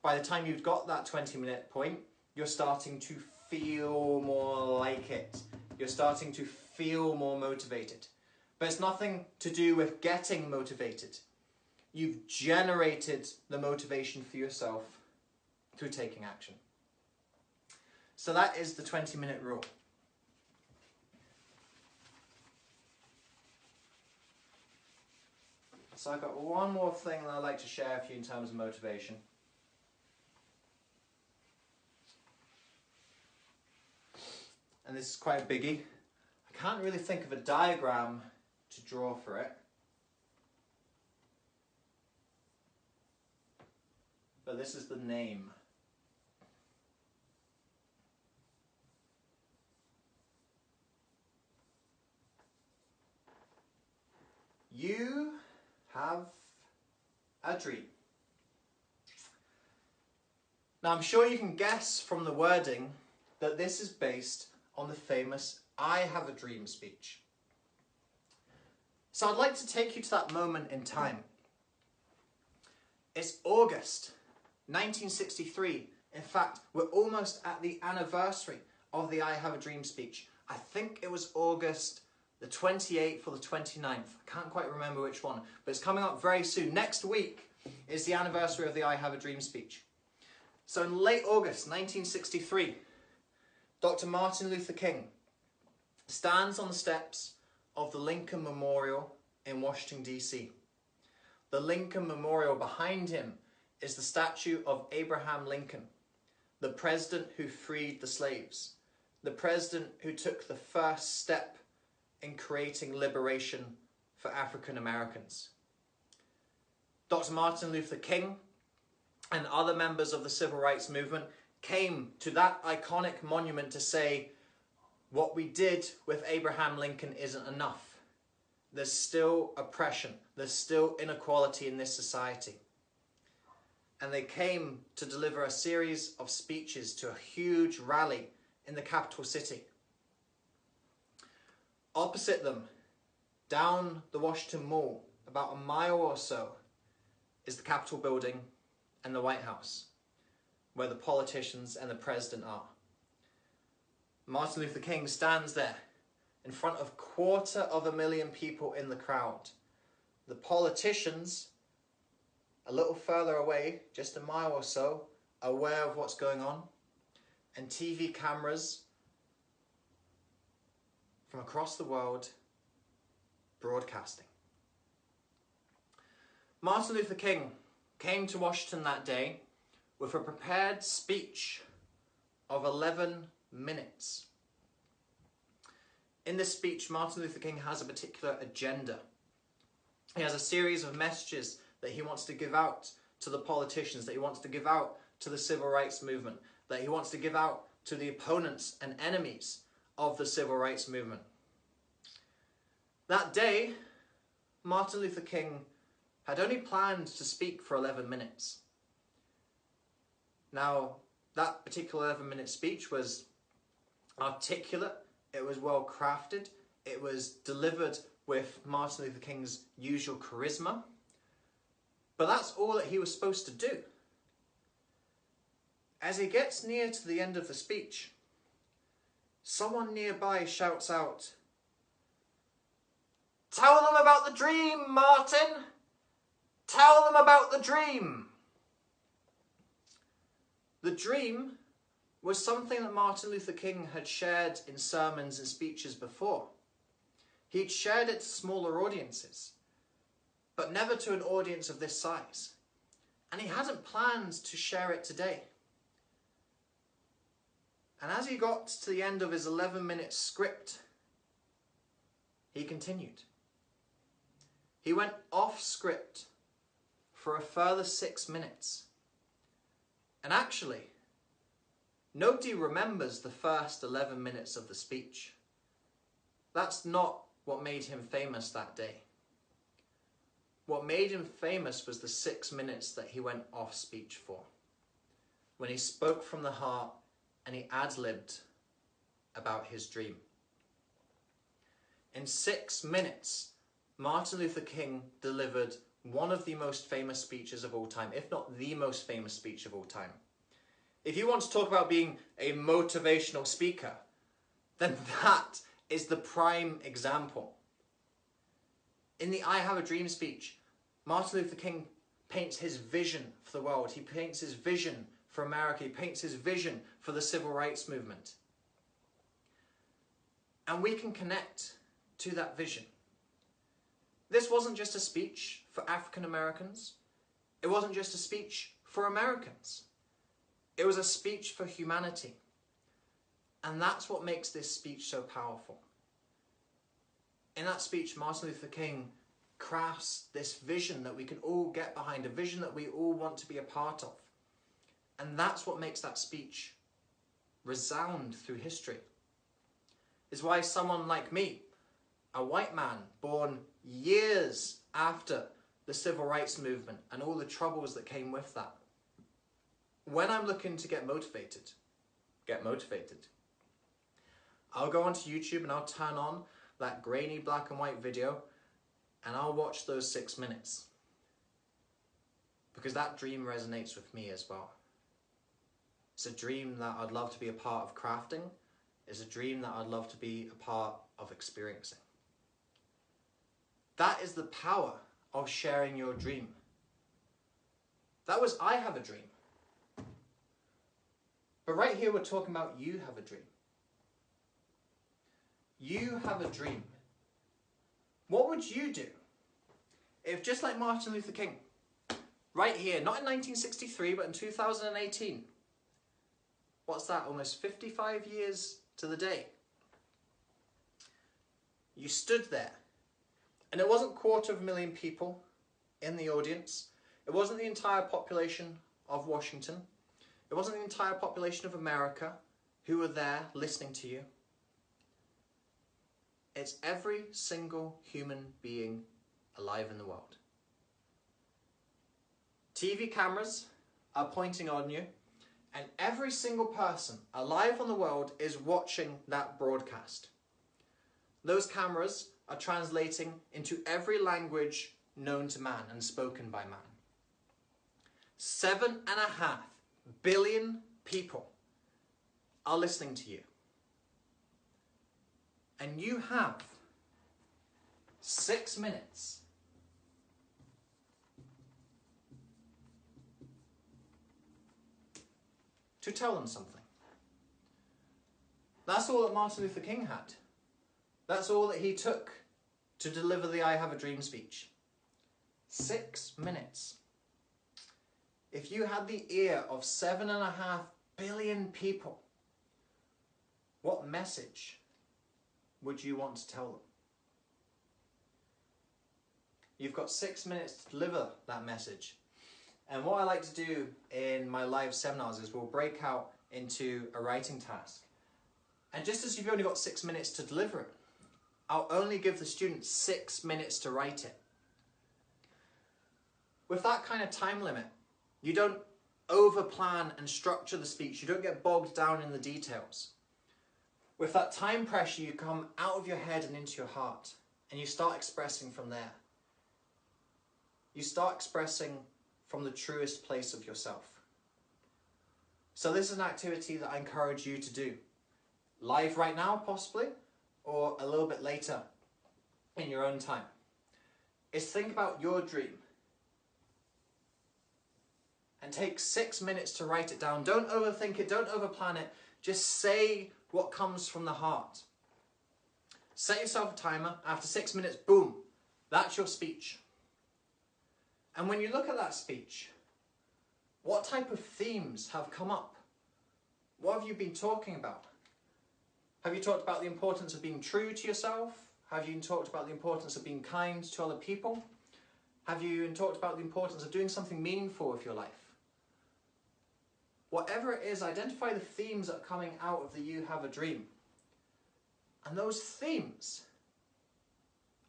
by the time you've got that 20-minute point, you're starting to feel more like it. You're starting to feel more motivated. But it's nothing to do with getting motivated. You've generated the motivation for yourself through taking action. So that is the 20-minute rule. So I've got one more thing that I'd like to share with you in terms of motivation. And this is quite a biggie. I can't really think of a diagram to draw for it. But this is the name. You have a dream. Now I'm sure you can guess from the wording that this is based on the famous I have a dream speech. So I'd like to take you to that moment in time. It's August 1963. In fact, we're almost at the anniversary of the I have a dream speech. I think it was August the 28th or the 29th. I can't quite remember which one, but it's coming up very soon. Next week is the anniversary of the I have a dream speech. So in late August 1963, Dr. Martin Luther King stands on the steps of the Lincoln Memorial in Washington, D.C. The Lincoln Memorial, behind him is the statue of Abraham Lincoln, the president who freed the slaves, the president who took the first step in creating liberation for African Americans. Dr. Martin Luther King and other members of the civil rights movement came to that iconic monument to say, what we did with Abraham Lincoln isn't enough. There's still oppression, there's still inequality in this society. And they came to deliver a series of speeches to a huge rally in the capital city. Opposite them, down the Washington Mall, about a mile or so, is the Capitol building and the White House, where the politicians and the president are. Martin Luther King stands there in front of 250,000 people in the crowd. The politicians, a little further away, just a mile or so, aware of what's going on, and TV cameras from across the world broadcasting. Martin Luther King came to Washington that day with a prepared speech of 11 minutes. In this speech, Martin Luther King has a particular agenda. He has a series of messages that he wants to give out to the politicians, that he wants to give out to the civil rights movement, that he wants to give out to the opponents and enemies of the civil rights movement. That day, Martin Luther King had only planned to speak for 11 minutes. Now, that particular 11-minute speech was articulate, it was well crafted, it was delivered with Martin Luther King's usual charisma, but that's all that he was supposed to do. As he gets near to the end of the speech, someone nearby shouts out, "Tell them about the dream, Martin! Tell them about the dream!" The dream was something that Martin Luther King had shared in sermons and speeches before. He'd shared it to smaller audiences, but never to an audience of this size. And he hadn't planned to share it today. And as he got to the end of his 11-minute script, he continued. He went off script for a further 6 minutes. And actually, nobody remembers the first 11 minutes of the speech. That's not what made him famous that day. What made him famous was the 6 minutes that he went off speech for, when he spoke from the heart and he ad-libbed about his dream. In 6 minutes, Martin Luther King delivered one of the most famous speeches of all time, if not the most famous speech of all time. If you want to talk about being a motivational speaker, then that is the prime example. In the I Have a Dream speech, Martin Luther King paints his vision for the world. He paints his vision for America. He paints his vision for the civil rights movement. And we can connect to that vision. This wasn't just a speech for African Americans. It wasn't just a speech for Americans. It was a speech for humanity. And that's what makes this speech so powerful. In that speech, Martin Luther King crafts this vision that we can all get behind, a vision that we all want to be a part of. And that's what makes that speech resound through history. It's why someone like me, a white man born years after the civil rights movement and all the troubles that came with that, when I'm looking to get motivated, I'll go onto YouTube and I'll turn on that grainy black and white video and I'll watch those 6 minutes. Because that dream resonates with me as well. It's a dream that I'd love to be a part of crafting. It's a dream that I'd love to be a part of experiencing. That is the power of sharing your dream. That was I have a dream. But right here we're talking about you have a dream. You have a dream. What would you do if, just like Martin Luther King, right here, not in 1963, but in 2018, what's that, almost 55 years to the day, you stood there, and it wasn't 250,000 people in the audience, it wasn't the entire population of Washington, it wasn't the entire population of America who were there listening to you. It's every single human being alive in the world. TV cameras are pointing on you, and every single person alive in the world is watching that broadcast. Those cameras are translating into every language known to man and spoken by man. 7.5 billion people are listening to you. And you have 6 minutes to tell them something. That's all that Martin Luther King had. That's all that he took to deliver the I Have a Dream speech. 6 minutes. If you had the ear of 7.5 billion people, what message would you want to tell them? You've got 6 minutes to deliver that message. And what I like to do in my live seminars is we'll break out into a writing task. And just as you've only got 6 minutes to deliver it, I'll only give the students 6 minutes to write it. With that kind of time limit, you don't over-plan and structure the speech. You don't get bogged down in the details. With that time pressure, you come out of your head and into your heart, and you start expressing from there. You start expressing from the truest place of yourself. So this is an activity that I encourage you to do. Live right now, possibly, or a little bit later in your own time. Is think about your dream. And take 6 minutes to write it down. Don't overthink it, don't overplan it. Just say what comes from the heart. Set yourself a timer. After 6 minutes, boom, that's your speech. And when you look at that speech, what type of themes have come up? What have you been talking about? Have you talked about the importance of being true to yourself? Have you talked about the importance of being kind to other people? Have you talked about the importance of doing something meaningful with your life? Whatever it is, identify the themes that are coming out of the You Have a Dream. And those themes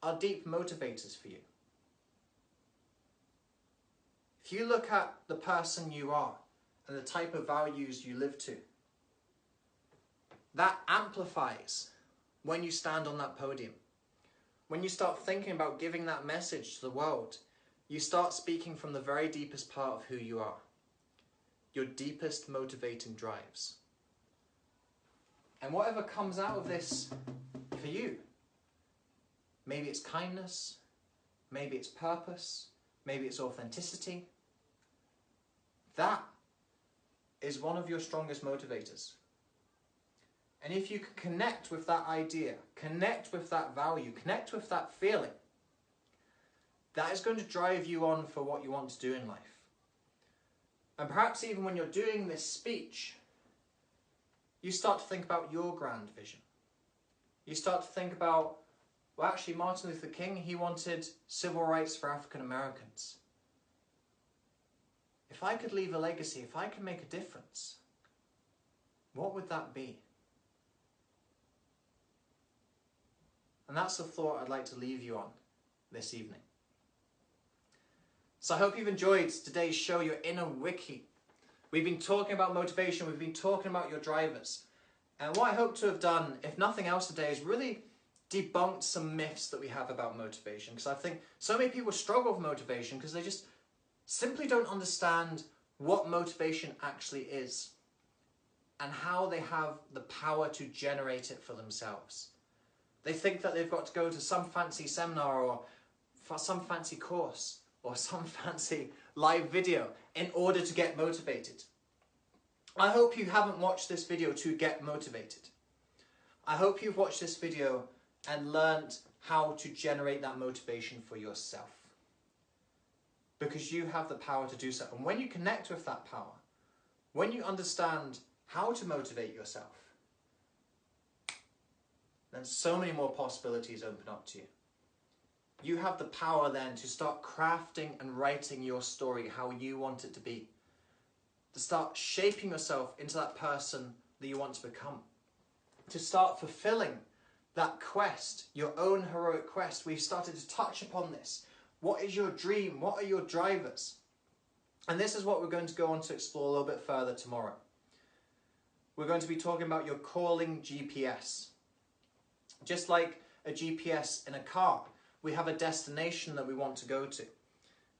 are deep motivators for you. If you look at the person you are and the type of values you live to, that amplifies when you stand on that podium. When you start thinking about giving that message to the world, you start speaking from the very deepest part of who you are. Your deepest motivating drives. And whatever comes out of this for you, maybe it's kindness, maybe it's purpose, maybe it's authenticity, that is one of your strongest motivators. And if you can connect with that idea, connect with that value, connect with that feeling, that is going to drive you on for what you want to do in life. And perhaps even when you're doing this speech, you start to think about your grand vision. You start to think about, well, actually Martin Luther King, he wanted civil rights for African Americans. If I could leave a legacy, if I could make a difference, what would that be? And that's the thought I'd like to leave you on this evening. So I hope you've enjoyed today's show, your inner wiki. We've been talking about motivation, we've been talking about your drivers. And what I hope to have done, if nothing else today, is really debunked some myths that we have about motivation. Because I think so many people struggle with motivation because they just simply don't understand what motivation actually is and how they have the power to generate it for themselves. They think that they've got to go to some fancy seminar or for some fancy course or some fancy live video in order to get motivated. I hope you haven't watched this video to get motivated. I hope you've watched this video and learned how to generate that motivation for yourself. Because you have the power to do so. And when you connect with that power, when you understand how to motivate yourself, then so many more possibilities open up to you. You have the power then to start crafting and writing your story how you want it to be. To start shaping yourself into that person that you want to become. To start fulfilling that quest, your own heroic quest. We've started to touch upon this. What is your dream? What are your drivers? And this is what we're going to go on to explore a little bit further tomorrow. We're going to be talking about your calling GPS. Just like a GPS in a car, we have a destination that we want to go to.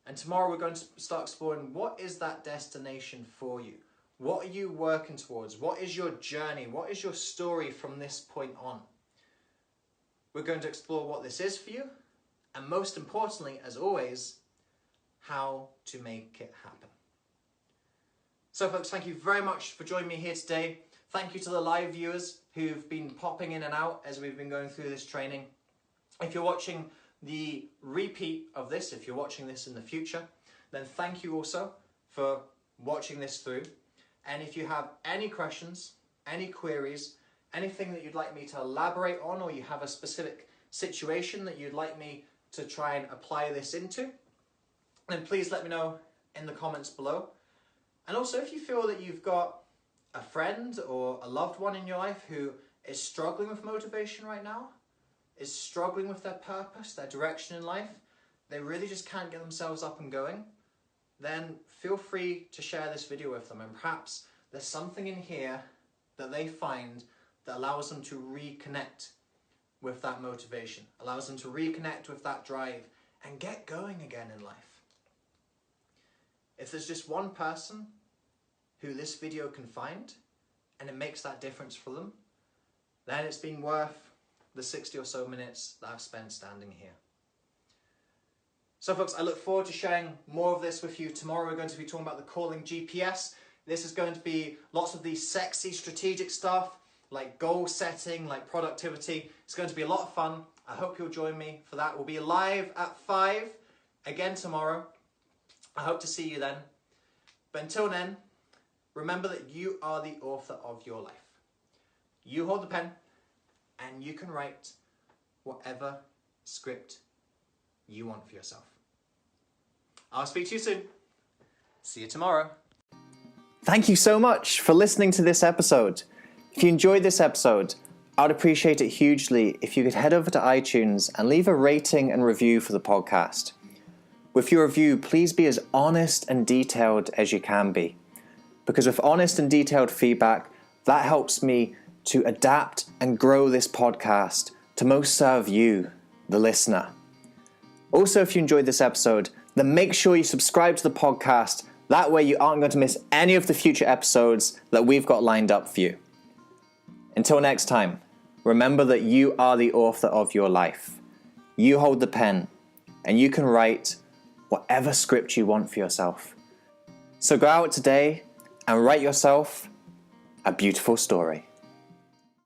And tomorrow we're going to start exploring what is that destination for you? What are you working towards? What is your journey? What is your story from this point on? We're going to explore what this is for you, and most importantly, as always, how to make it happen. So folks, thank you very much for joining me here today. Thank you to the live viewers who've been popping in and out as we've been going through this training. If you're watching the repeat of this, if you're watching this in the future, then thank you also for watching this through. And if you have any questions, any queries, anything that you'd like me to elaborate on, or you have a specific situation that you'd like me to try and apply this into, then please let me know in the comments below. And also, if you feel that you've got a friend or a loved one in your life who is struggling with motivation right now, is struggling with their purpose, their direction in life, they really just can't get themselves up and going, then feel free to share this video with them. And perhaps there's something in here that they find that allows them to reconnect with that motivation, allows them to reconnect with that drive and get going again in life. If there's just one person who this video can find and it makes that difference for them, then it's been worth the 60 or so minutes that I've spent standing here. So folks, I look forward to sharing more of this with you tomorrow. We're going to be talking about the calling GPS. This is going to be lots of the sexy strategic stuff, like goal setting, like productivity. It's going to be a lot of fun. I hope you'll join me for that. We'll be live at 5 again tomorrow. I hope to see you then. But until then, remember that you are the author of your life. You hold the pen and you can write whatever script you want for yourself. I'll speak to you soon. See you tomorrow. Thank you so much for listening to this episode. If you enjoyed this episode, I'd appreciate it hugely if you could head over to iTunes and leave a rating and review for the podcast. With your review, please be as honest and detailed as you can be. Because with honest and detailed feedback, that helps me to adapt and grow this podcast to most serve you, the listener. Also, if you enjoyed this episode, then make sure you subscribe to the podcast. That way you aren't going to miss any of the future episodes that we've got lined up for you. Until next time, remember that you are the author of your life. You hold the pen, and you can write whatever script you want for yourself. So go out today and write yourself a beautiful story.